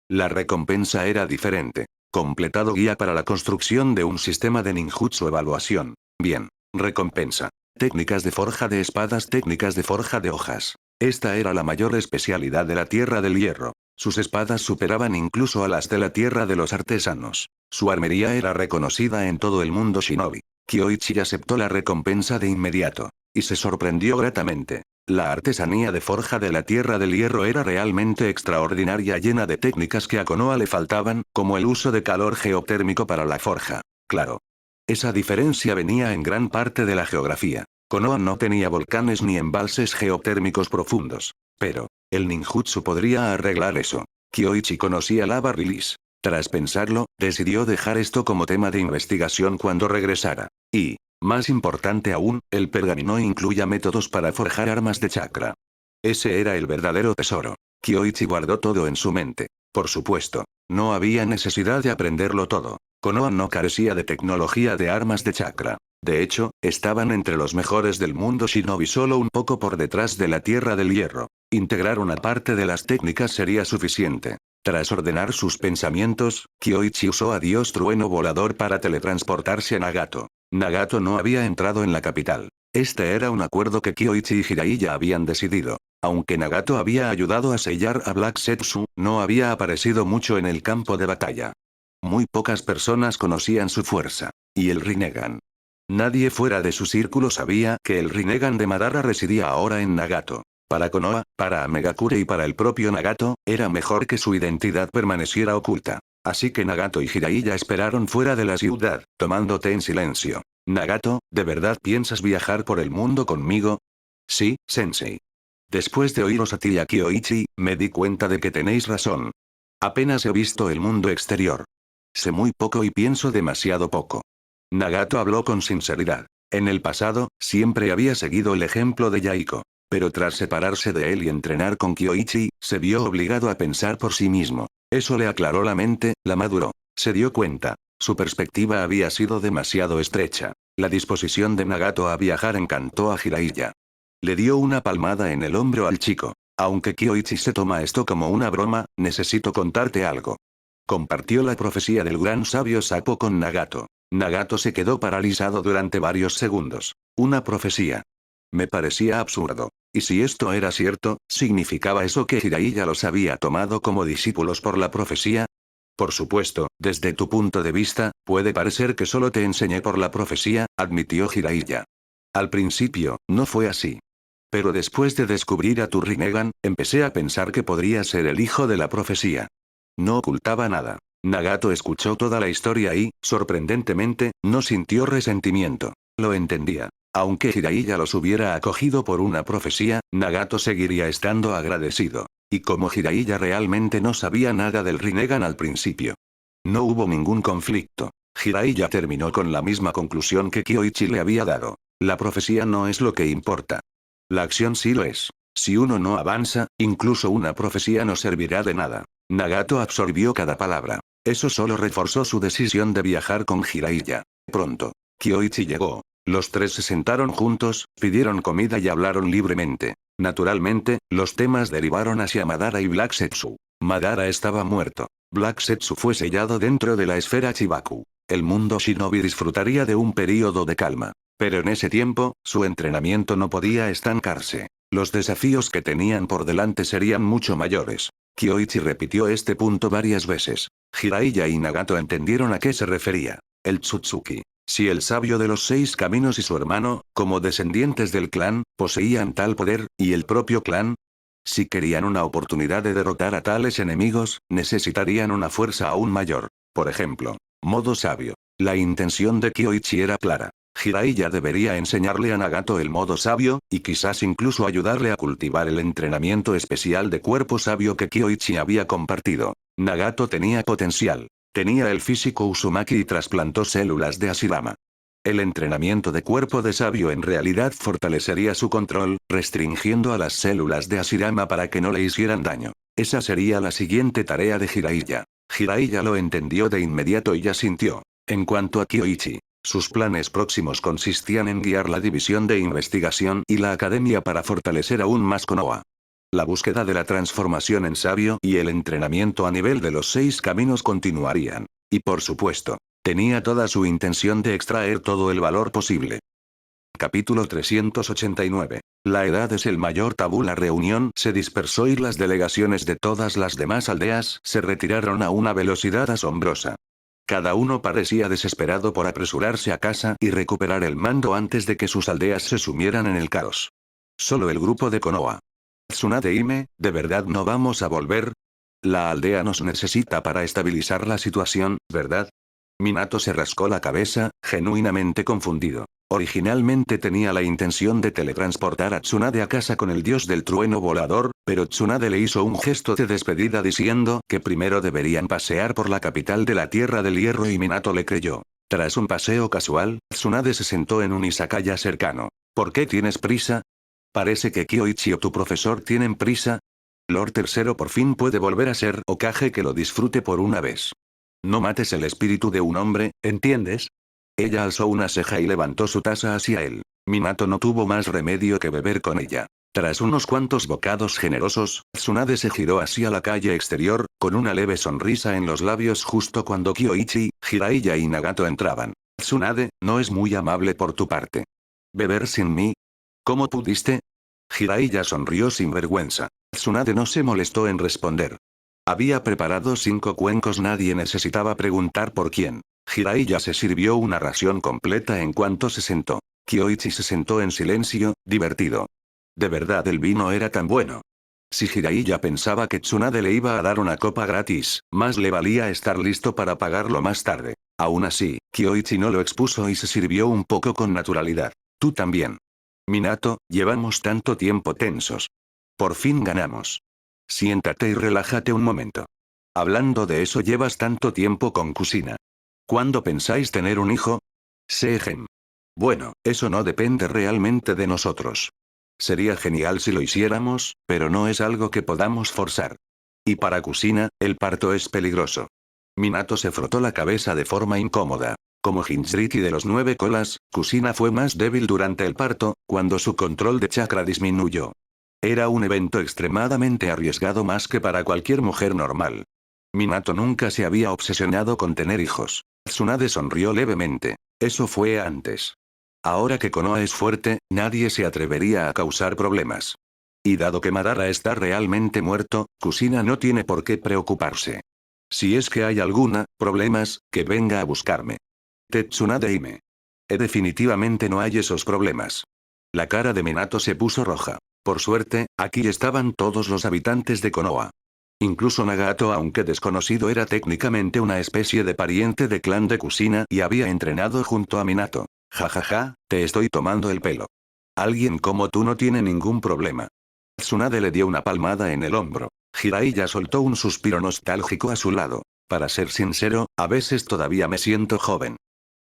La recompensa era diferente. Completado guía para la construcción de un sistema de ninjutsu evaluación. Bien. Recompensa. Técnicas de forja de espadas, técnicas de forja de hojas. Esta era la mayor especialidad de la Tierra del Hierro. Sus espadas superaban incluso a las de la Tierra de los Artesanos. Su armería era reconocida en todo el mundo shinobi. Kyoichi aceptó la recompensa de inmediato. Y se sorprendió gratamente. La artesanía de forja de la Tierra del Hierro era realmente extraordinaria, llena de técnicas que a Konoha le faltaban, como el uso de calor geotérmico para la forja. Claro. Esa diferencia venía en gran parte de la geografía. Konoha no tenía volcanes ni embalses geotérmicos profundos. Pero, el ninjutsu podría arreglar eso. Kyoichi conocía lava release. Tras pensarlo, decidió dejar esto como tema de investigación cuando regresara. Y, más importante aún, el pergamino incluía métodos para forjar armas de chakra. Ese era el verdadero tesoro. Kyoichi guardó todo en su mente. Por supuesto, no había necesidad de aprenderlo todo. Konoha no carecía de tecnología de armas de chakra. De hecho, estaban entre los mejores del mundo shinobi, solo un poco por detrás de la Tierra del Hierro. Integrar una parte de las técnicas sería suficiente. Tras ordenar sus pensamientos, Kyoichi usó a Dios Trueno Volador para teletransportarse a Nagato. Nagato no había entrado en la capital. Este era un acuerdo que Kyoichi y Jiraiya habían decidido. Aunque Nagato había ayudado a sellar a Black Setsu, no había aparecido mucho en el campo de batalla. Muy pocas personas conocían su fuerza. Y el Rinnegan. Nadie fuera de su círculo sabía que el Rinnegan de Madara residía ahora en Nagato. Para Konoha, para Megakure y para el propio Nagato, era mejor que su identidad permaneciera oculta. Así que Nagato y Jiraiya esperaron fuera de la ciudad, tomando té en silencio. Nagato, ¿de verdad piensas viajar por el mundo conmigo? Sí, sensei. Después de oíros a ti y a Kyoichi, me di cuenta de que tenéis razón. Apenas he visto el mundo exterior. Sé muy poco y pienso demasiado poco. Nagato habló con sinceridad. En el pasado, siempre había seguido el ejemplo de Yaiko. Pero tras separarse de él y entrenar con Kyoichi, se vio obligado a pensar por sí mismo. Eso le aclaró la mente, la maduró. Se dio cuenta. Su perspectiva había sido demasiado estrecha. La disposición de Nagato a viajar encantó a Jiraiya. Le dio una palmada en el hombro al chico. Aunque Kyoichi se toma esto como una broma, necesito contarte algo. Compartió la profecía del gran sabio Sapo con Nagato. Nagato se quedó paralizado durante varios segundos. Una profecía. Me parecía absurdo. Y si esto era cierto, ¿significaba eso que Jiraiya los había tomado como discípulos por la profecía? Por supuesto, desde tu punto de vista, puede parecer que solo te enseñé por la profecía, admitió Jiraiya. Al principio, no fue así. Pero después de descubrir a tu Rinnegan, empecé a pensar que podría ser el hijo de la profecía. No ocultaba nada. Nagato escuchó toda la historia y, sorprendentemente, no sintió resentimiento. Lo entendía. Aunque Jiraiya los hubiera acogido por una profecía, Nagato seguiría estando agradecido. Y como Jiraiya realmente no sabía nada del Rinnegan al principio. No hubo ningún conflicto. Jiraiya terminó con la misma conclusión que Kyoichi le había dado. La profecía no es lo que importa. La acción sí lo es. Si uno no avanza, incluso una profecía no servirá de nada. Nagato absorbió cada palabra. Eso solo reforzó su decisión de viajar con Jiraiya. Pronto, Kyoichi llegó. Los tres se sentaron juntos, pidieron comida y hablaron libremente. Naturalmente, los temas derivaron hacia Madara y Black Setsu. Madara estaba muerto. Black Setsu fue sellado dentro de la esfera Chibaku. El mundo shinobi disfrutaría de un período de calma. Pero en ese tiempo, su entrenamiento no podía estancarse. Los desafíos que tenían por delante serían mucho mayores. Kyoichi repitió este punto varias veces. Jiraiya y Nagato entendieron a qué se refería. El Tsutsuki. Si el sabio de los 6 caminos y su hermano, como descendientes del clan, poseían tal poder, ¿y el propio clan? Si querían una oportunidad de derrotar a tales enemigos, necesitarían una fuerza aún mayor. Por ejemplo, modo sabio. La intención de Kyoichi era clara. Jiraiya debería enseñarle a Nagato el modo sabio, y quizás incluso ayudarle a cultivar el entrenamiento especial de cuerpo sabio que Kyoichi había compartido. Nagato tenía potencial. Tenía el físico Uzumaki y trasplantó células de Hashirama. El entrenamiento de cuerpo de sabio en realidad fortalecería su control, restringiendo a las células de Hashirama para que no le hicieran daño. Esa sería la siguiente tarea de Jiraiya. Jiraiya lo entendió de inmediato y asintió. En cuanto a Kyoichi, sus planes próximos consistían en guiar la división de investigación y la academia para fortalecer aún más Konoha. La búsqueda de la transformación en sabio y el entrenamiento a nivel de los 6 caminos continuarían. Y por supuesto, tenía toda su intención de extraer todo el valor posible. Capítulo 389. La edad es el mayor tabú. La reunión se dispersó y las delegaciones de todas las demás aldeas se retiraron a una velocidad asombrosa. Cada uno parecía desesperado por apresurarse a casa y recuperar el mando antes de que sus aldeas se sumieran en el caos. Solo el grupo de Konoha. Tsunade Hime, ¿de verdad no vamos a volver? La aldea nos necesita para estabilizar la situación, ¿verdad? Minato se rascó la cabeza, genuinamente confundido. Originalmente tenía la intención de teletransportar a Tsunade a casa con el dios del trueno volador, pero Tsunade le hizo un gesto de despedida diciendo que primero deberían pasear por la capital de la Tierra del Hierro y Minato le creyó. Tras un paseo casual, Tsunade se sentó en un izakaya cercano. ¿Por qué tienes prisa? Parece que Kyoichi o tu profesor tienen prisa. Lord Tercero por fin puede volver a ser Hokage, que lo disfrute por una vez. No mates el espíritu de un hombre, ¿entiendes? Ella alzó una ceja y levantó su taza hacia él. Minato no tuvo más remedio que beber con ella. Tras unos cuantos bocados generosos, Tsunade se giró hacia la calle exterior, con una leve sonrisa en los labios justo cuando Kyoichi, Jiraiya y Nagato entraban. Tsunade, no es muy amable por tu parte. ¿Beber sin mí? ¿Cómo pudiste? Jiraiya sonrió sin vergüenza. Tsunade no se molestó en responder. Había preparado 5 cuencos, nadie necesitaba preguntar por quién. Jiraiya se sirvió una ración completa en cuanto se sentó. Kyoichi se sentó en silencio, divertido. ¿De verdad el vino era tan bueno? Si Jiraiya pensaba que Tsunade le iba a dar una copa gratis, más le valía estar listo para pagarlo más tarde. Aún así, Kyoichi no lo expuso y se sirvió un poco con naturalidad. Tú también. Minato, llevamos tanto tiempo tensos. Por fin ganamos. Siéntate y relájate un momento. Hablando de eso, llevas tanto tiempo con Kusina. ¿Cuándo pensáis tener un hijo? Seigen. Bueno, eso no depende realmente de nosotros. Sería genial si lo hiciéramos, pero no es algo que podamos forzar. Y para Kusina, el parto es peligroso. Minato se frotó la cabeza de forma incómoda. Como Jinchuriki de los 9 colas, Kusina fue más débil durante el parto, cuando su control de chakra disminuyó. Era un evento extremadamente arriesgado, más que para cualquier mujer normal. Minato nunca se había obsesionado con tener hijos. Tsunade sonrió levemente. Eso fue antes. Ahora que Konoha es fuerte, nadie se atrevería a causar problemas. Y dado que Madara está realmente muerto, Kusina no tiene por qué preocuparse. Si es que hay alguna problemas, que venga a buscarme. Tsunade Hime. Definitivamente no hay esos problemas. La cara de Minato se puso roja. Por suerte, aquí estaban todos los habitantes de Konoha. Incluso Nagato, aunque desconocido, era técnicamente una especie de pariente de clan de Kusina y había entrenado junto a Minato. Jajaja, te estoy tomando el pelo. Alguien como tú no tiene ningún problema. Tsunade le dio una palmada en el hombro. Jiraiya soltó un suspiro nostálgico a su lado. Para ser sincero, a veces todavía me siento joven.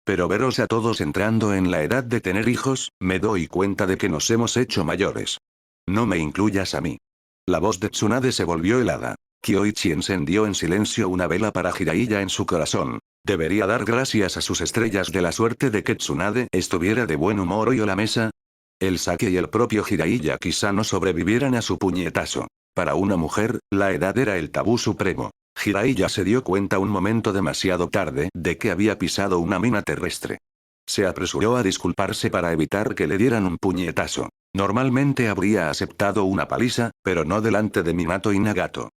Pero veros a todos entrando en la edad de tener hijos, me doy cuenta de que nos hemos hecho mayores. No me incluyas a mí. La voz de Tsunade se volvió helada. Kyoichi encendió en silencio una vela para Jiraiya en su corazón. Debería dar gracias a sus estrellas de la suerte de que Tsunade estuviera de buen humor hoy a la mesa. El Sake y el propio Jiraiya quizá no sobrevivieran a su puñetazo. Para una mujer, la edad era el tabú supremo. Jiraiya se dio cuenta un momento demasiado tarde de que había pisado una mina terrestre. Se apresuró a disculparse para evitar que le dieran un puñetazo. Normalmente habría aceptado una paliza, pero no delante de Minato y Nagato.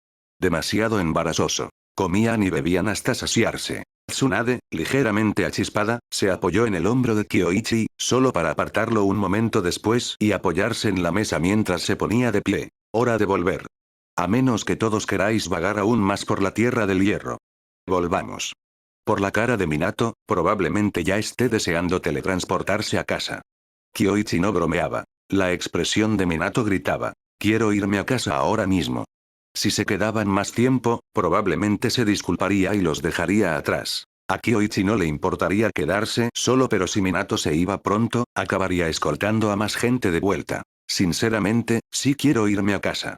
Demasiado embarazoso. Comían y bebían hasta saciarse. Tsunade, ligeramente achispada, se apoyó en el hombro de Kyoichi, solo para apartarlo un momento después y apoyarse en la mesa mientras se ponía de pie. Hora de volver. A menos que todos queráis vagar aún más por la Tierra del Hierro. Volvamos. Por la cara de Minato, probablemente ya esté deseando teletransportarse a casa. Kyoichi no bromeaba. La expresión de Minato gritaba. Quiero irme a casa ahora mismo. Si se quedaban más tiempo, probablemente se disculparía y los dejaría atrás. A Kyoichi no le importaría quedarse solo, pero si Minato se iba pronto, acabaría escoltando a más gente de vuelta. Sinceramente, sí quiero irme a casa.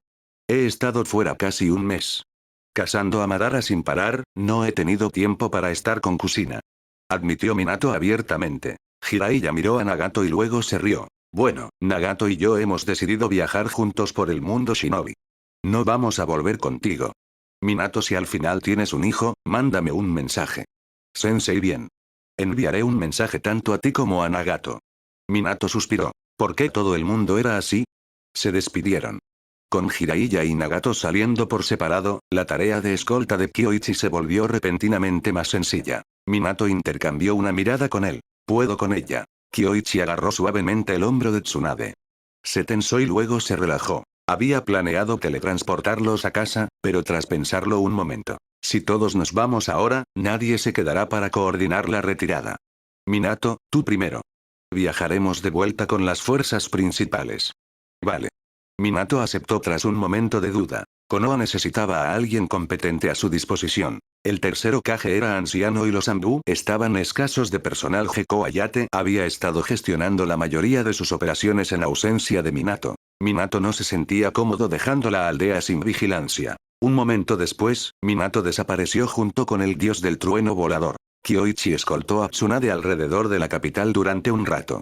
He estado fuera casi un mes. Cazando a Madara sin parar, no he tenido tiempo para estar con Kusina. Admitió Minato abiertamente. Jiraiya miró a Nagato y luego se rió. Bueno, Nagato y yo hemos decidido viajar juntos por el mundo shinobi. No vamos a volver contigo. Minato, si al final tienes un hijo, mándame un mensaje. Sensei, bien. Enviaré un mensaje tanto a ti como a Nagato. Minato suspiró. ¿Por qué todo el mundo era así? Se despidieron. Con Jiraiya y Nagato saliendo por separado, la tarea de escolta de Kyoichi se volvió repentinamente más sencilla. Minato intercambió una mirada con él. Puedo con ella. Kyoichi agarró suavemente el hombro de Tsunade. Se tensó y luego se relajó. Había planeado teletransportarlos a casa, pero tras pensarlo un momento. Si todos nos vamos ahora, nadie se quedará para coordinar la retirada. Minato, tú primero. Viajaremos de vuelta con las fuerzas principales. Vale. Minato aceptó tras un momento de duda. Konoha necesitaba a alguien competente a su disposición. El tercer Hokage era anciano y los Anbu estaban escasos de personal. Gekko Hayate había estado gestionando la mayoría de sus operaciones en ausencia de Minato. Minato no se sentía cómodo dejando la aldea sin vigilancia. Un momento después, Minato desapareció junto con el dios del trueno volador. Kyoichi escoltó a Tsunade alrededor de la capital durante un rato.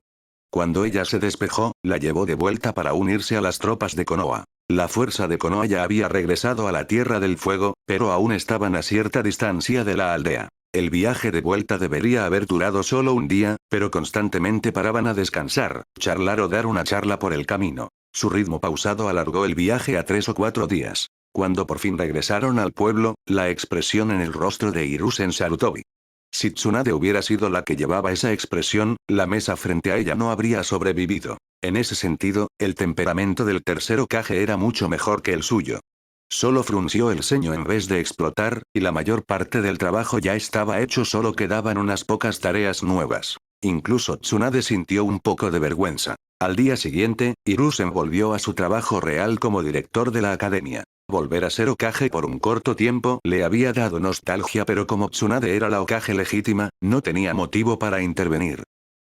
Cuando ella se despejó, la llevó de vuelta para unirse a las tropas de Konoha. La fuerza de Konoha ya había regresado a la Tierra del Fuego, pero aún estaban a cierta distancia de la aldea. El viaje de vuelta debería haber durado solo un día, pero constantemente paraban a descansar, charlar o dar una charla por el camino. Su ritmo pausado alargó el viaje a 3 o 4 días. Cuando por fin regresaron al pueblo, la expresión en el rostro de Hiruzen Sarutobi. Si Tsunade hubiera sido la que llevaba esa expresión, la mesa frente a ella no habría sobrevivido. En ese sentido, el temperamento del tercer Hokage era mucho mejor que el suyo. Solo frunció el ceño en vez de explotar, y la mayor parte del trabajo ya estaba hecho, solo quedaban unas pocas tareas nuevas. Incluso Tsunade sintió un poco de vergüenza. Al día siguiente, Hiruzen volvió a su trabajo real como director de la academia. Volver a ser Hokage por un corto tiempo le había dado nostalgia, pero como Tsunade era la Hokage legítima, no tenía motivo para intervenir.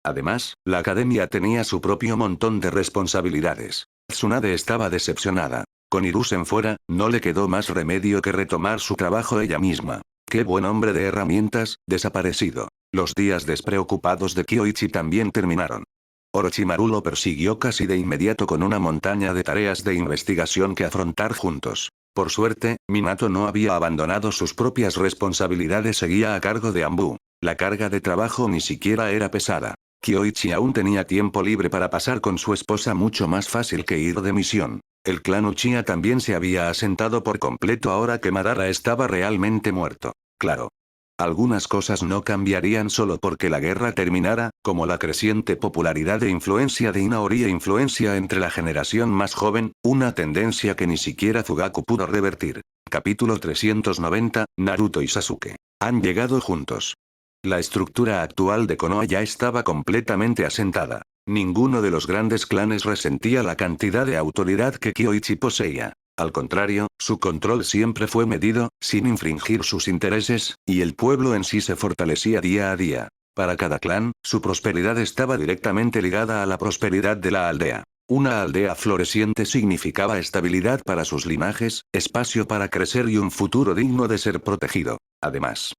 Además, la academia tenía su propio montón de responsabilidades. Tsunade estaba decepcionada. Con Hiruzen fuera, no le quedó más remedio que retomar su trabajo ella misma. Qué buen hombre de herramientas, desaparecido. Los días despreocupados de Kyoichi también terminaron. Orochimaru lo persiguió casi de inmediato con una montaña de tareas de investigación que afrontar juntos. Por suerte, Minato no había abandonado sus propias responsabilidades, seguía a cargo de Anbu. La carga de trabajo ni siquiera era pesada. Kyoichi aún tenía tiempo libre para pasar con su esposa, mucho más fácil que ir de misión. El clan Uchiha también se había asentado por completo ahora que Madara estaba realmente muerto. Claro. Algunas cosas no cambiarían solo porque la guerra terminara, como la creciente popularidad e influencia de Inaori e influencia entre la generación más joven, una tendencia que ni siquiera Fugaku pudo revertir. Capítulo 390, Naruto y Sasuke. Han llegado juntos. La estructura actual de Konoha ya estaba completamente asentada. Ninguno de los grandes clanes resentía la cantidad de autoridad que Kyoichi poseía. Al contrario, su control siempre fue medido, sin infringir sus intereses, y el pueblo en sí se fortalecía día a día. Para cada clan, su prosperidad estaba directamente ligada a la prosperidad de la aldea. Una aldea floreciente significaba estabilidad para sus linajes, espacio para crecer y un futuro digno de ser protegido. Además,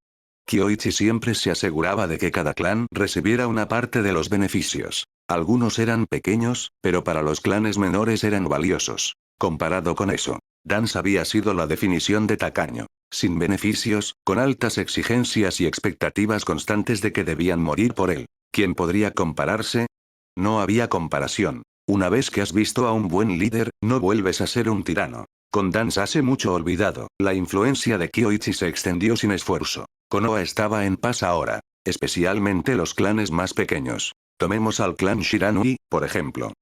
Kyoichi siempre se aseguraba de que cada clan recibiera una parte de los beneficios. Algunos eran pequeños, pero para los clanes menores eran valiosos. Comparado con eso, Dance había sido la definición de tacaño. Sin beneficios, con altas exigencias y expectativas constantes de que debían morir por él. ¿Quién podría compararse? No había comparación. Una vez que has visto a un buen líder, no vuelves a ser un tirano. Con Dance hace mucho olvidado, la influencia de Kyoichi se extendió sin esfuerzo. Konoha estaba en paz ahora. Especialmente los clanes más pequeños. Tomemos al clan Shiranui, por ejemplo.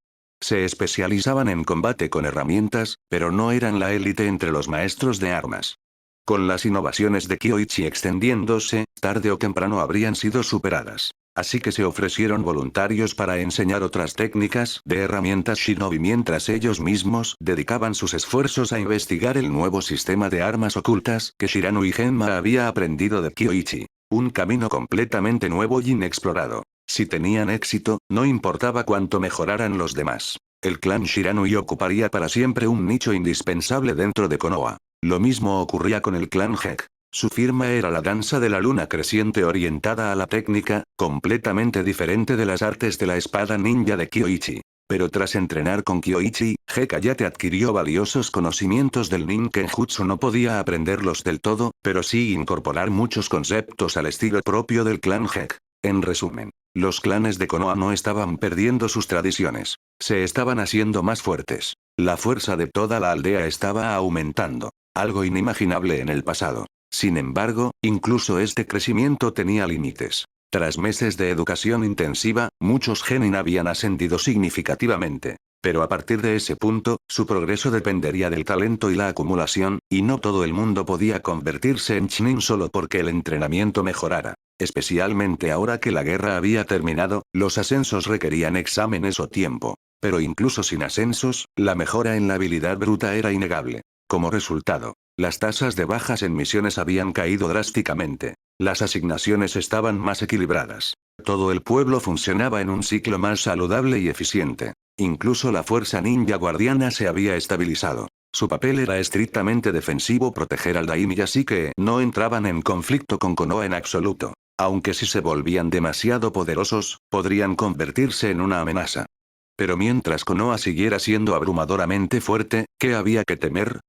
Se especializaban en combate con herramientas, pero no eran la élite entre los maestros de armas. Con las innovaciones de Kyoichi extendiéndose, tarde o temprano habrían sido superadas. Así que se ofrecieron voluntarios para enseñar otras técnicas de herramientas shinobi mientras ellos mismos dedicaban sus esfuerzos a investigar el nuevo sistema de armas ocultas que Shiranui Genma había aprendido de Kyoichi. Un camino completamente nuevo y inexplorado. Si tenían éxito, no importaba cuánto mejoraran los demás. El clan Shiranui ocuparía para siempre un nicho indispensable dentro de Konoha. Lo mismo ocurría con el clan Hek. Su firma era la danza de la luna creciente orientada a la técnica, completamente diferente de las artes de la espada ninja de Kyoichi. Pero tras entrenar con Kyoichi, Hekayate adquirió valiosos conocimientos del Ninkenjutsu. No podía aprenderlos del todo, pero sí incorporar muchos conceptos al estilo propio del clan Hek. En resumen, los clanes de Konoha no estaban perdiendo sus tradiciones. Se estaban haciendo más fuertes. La fuerza de toda la aldea estaba aumentando. Algo inimaginable en el pasado. Sin embargo, incluso este crecimiento tenía límites. Tras meses de educación intensiva, muchos genin habían ascendido significativamente. Pero a partir de ese punto, su progreso dependería del talento y la acumulación, y no todo el mundo podía convertirse en Chunin solo porque el entrenamiento mejorara. Especialmente ahora que la guerra había terminado, los ascensos requerían exámenes o tiempo. Pero incluso sin ascensos, la mejora en la habilidad bruta era innegable. Como resultado, las tasas de bajas en misiones habían caído drásticamente. Las asignaciones estaban más equilibradas. Todo el pueblo funcionaba en un ciclo más saludable y eficiente. Incluso la fuerza ninja guardiana se había estabilizado. Su papel era estrictamente defensivo, proteger al daimyo, así que no entraban en conflicto con Konoha en absoluto. Aunque si se volvían demasiado poderosos, podrían convertirse en una amenaza. Pero mientras Konoha siguiera siendo abrumadoramente fuerte, ¿qué había que temer?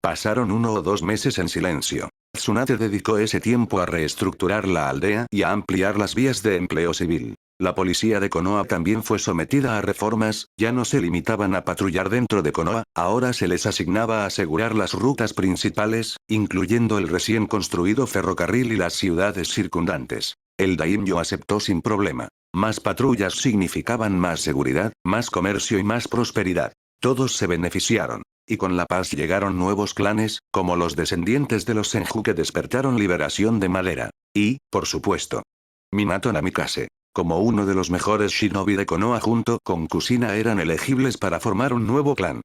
Pasaron 1 o 2 meses en silencio. Tsunade dedicó ese tiempo a reestructurar la aldea y a ampliar las vías de empleo civil. La policía de Konoha también fue sometida a reformas, ya no se limitaban a patrullar dentro de Konoha, ahora se les asignaba a asegurar las rutas principales, incluyendo el recién construido ferrocarril y las ciudades circundantes. El daimyo aceptó sin problema. Más patrullas significaban más seguridad, más comercio y más prosperidad. Todos se beneficiaron. Y con la paz llegaron nuevos clanes, como los descendientes de los Senju, que despertaron liberación de madera. Y, por supuesto, Minato Namikaze. Como uno de los mejores shinobi de Konoha junto con Kushina eran elegibles para formar un nuevo clan.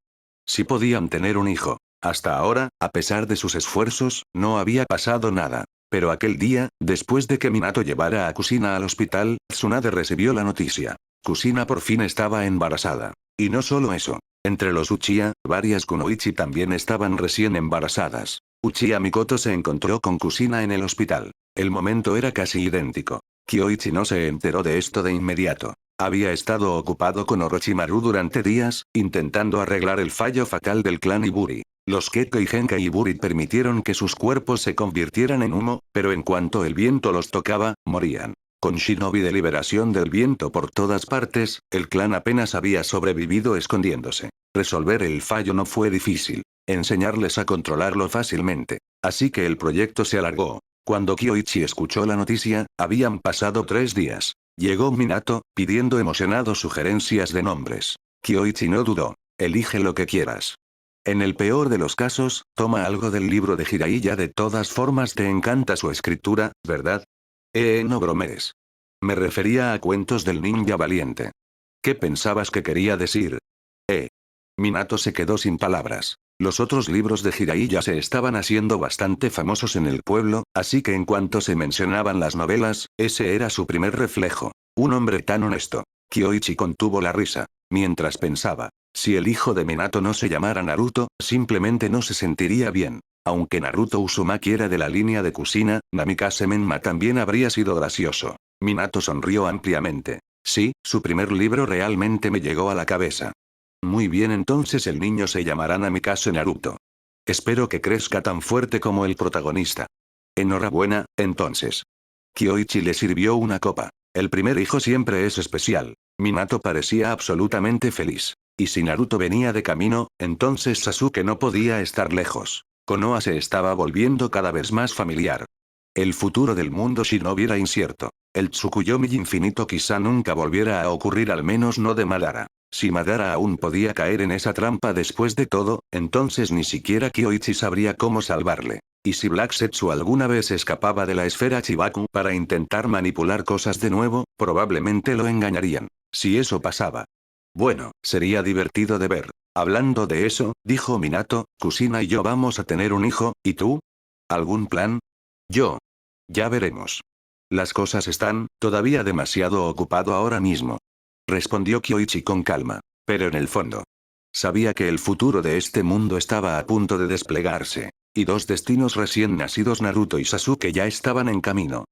Si podían tener un hijo. Hasta ahora, a pesar de sus esfuerzos, no había pasado nada. Pero aquel día, después de que Minato llevara a Kushina al hospital, Tsunade recibió la noticia. Kushina por fin estaba embarazada. Y no solo eso. Entre los Uchiha, varias kunoichi también estaban recién embarazadas. Uchiha Mikoto se encontró con Kushina en el hospital. El momento era casi idéntico. Kyoichi no se enteró de esto de inmediato. Había estado ocupado con Orochimaru durante días, intentando arreglar el fallo fatal del clan Iburi. Los Kekko y Genkai Iburi permitieron que sus cuerpos se convirtieran en humo, pero en cuanto el viento los tocaba, morían. Con shinobi de liberación del viento por todas partes, el clan apenas había sobrevivido escondiéndose. Resolver el fallo no fue difícil. Enseñarles a controlarlo fácilmente. Así que el proyecto se alargó. Cuando Kyoichi escuchó la noticia, habían pasado 3 días. Llegó Minato, pidiendo emocionado sugerencias de nombres. Kyoichi no dudó. Elige lo que quieras. En el peor de los casos, toma algo del libro de Jiraiya. De todas formas te encanta su escritura, ¿verdad? No bromees. Me refería a cuentos del ninja valiente. ¿Qué pensabas que quería decir? Minato se quedó sin palabras. Los otros libros de Jiraiya se estaban haciendo bastante famosos en el pueblo, así que en cuanto se mencionaban las novelas, ese era su primer reflejo. Un hombre tan honesto. Kyoichi contuvo la risa. Mientras pensaba, si el hijo de Minato no se llamara Naruto, simplemente no se sentiría bien. Aunque Naruto Uzumaki era de la línea de Kushina, Namikaze Menma también habría sido gracioso. Minato sonrió ampliamente. Sí, su primer libro realmente me llegó a la cabeza. Muy bien, entonces el niño se llamará Namikaze Naruto. Espero que crezca tan fuerte como el protagonista. Enhorabuena, entonces. Kyoichi le sirvió una copa. El primer hijo siempre es especial. Minato parecía absolutamente feliz. Y si Naruto venía de camino, entonces Sasuke no podía estar lejos. Konoha se estaba volviendo cada vez más familiar. El futuro del mundo shinobi era incierto. El Tsukuyomi infinito quizá nunca volviera a ocurrir, al menos no de Madara. Si Madara aún podía caer en esa trampa después de todo, entonces ni siquiera Kyoichi sabría cómo salvarle. Y si Black Zetsu alguna vez escapaba de la esfera Chibaku para intentar manipular cosas de nuevo, probablemente lo engañarían. Si eso pasaba. Bueno, sería divertido de ver. Hablando de eso, dijo Minato, Kushina y yo vamos a tener un hijo, ¿y tú? ¿Algún plan? Yo. Ya veremos. Las cosas están, todavía demasiado ocupado ahora mismo. Respondió Kyoichi con calma. Pero en el fondo. Sabía que el futuro de este mundo estaba a punto de desplegarse. Y 2 destinos recién nacidos, Naruto y Sasuke, ya estaban en camino.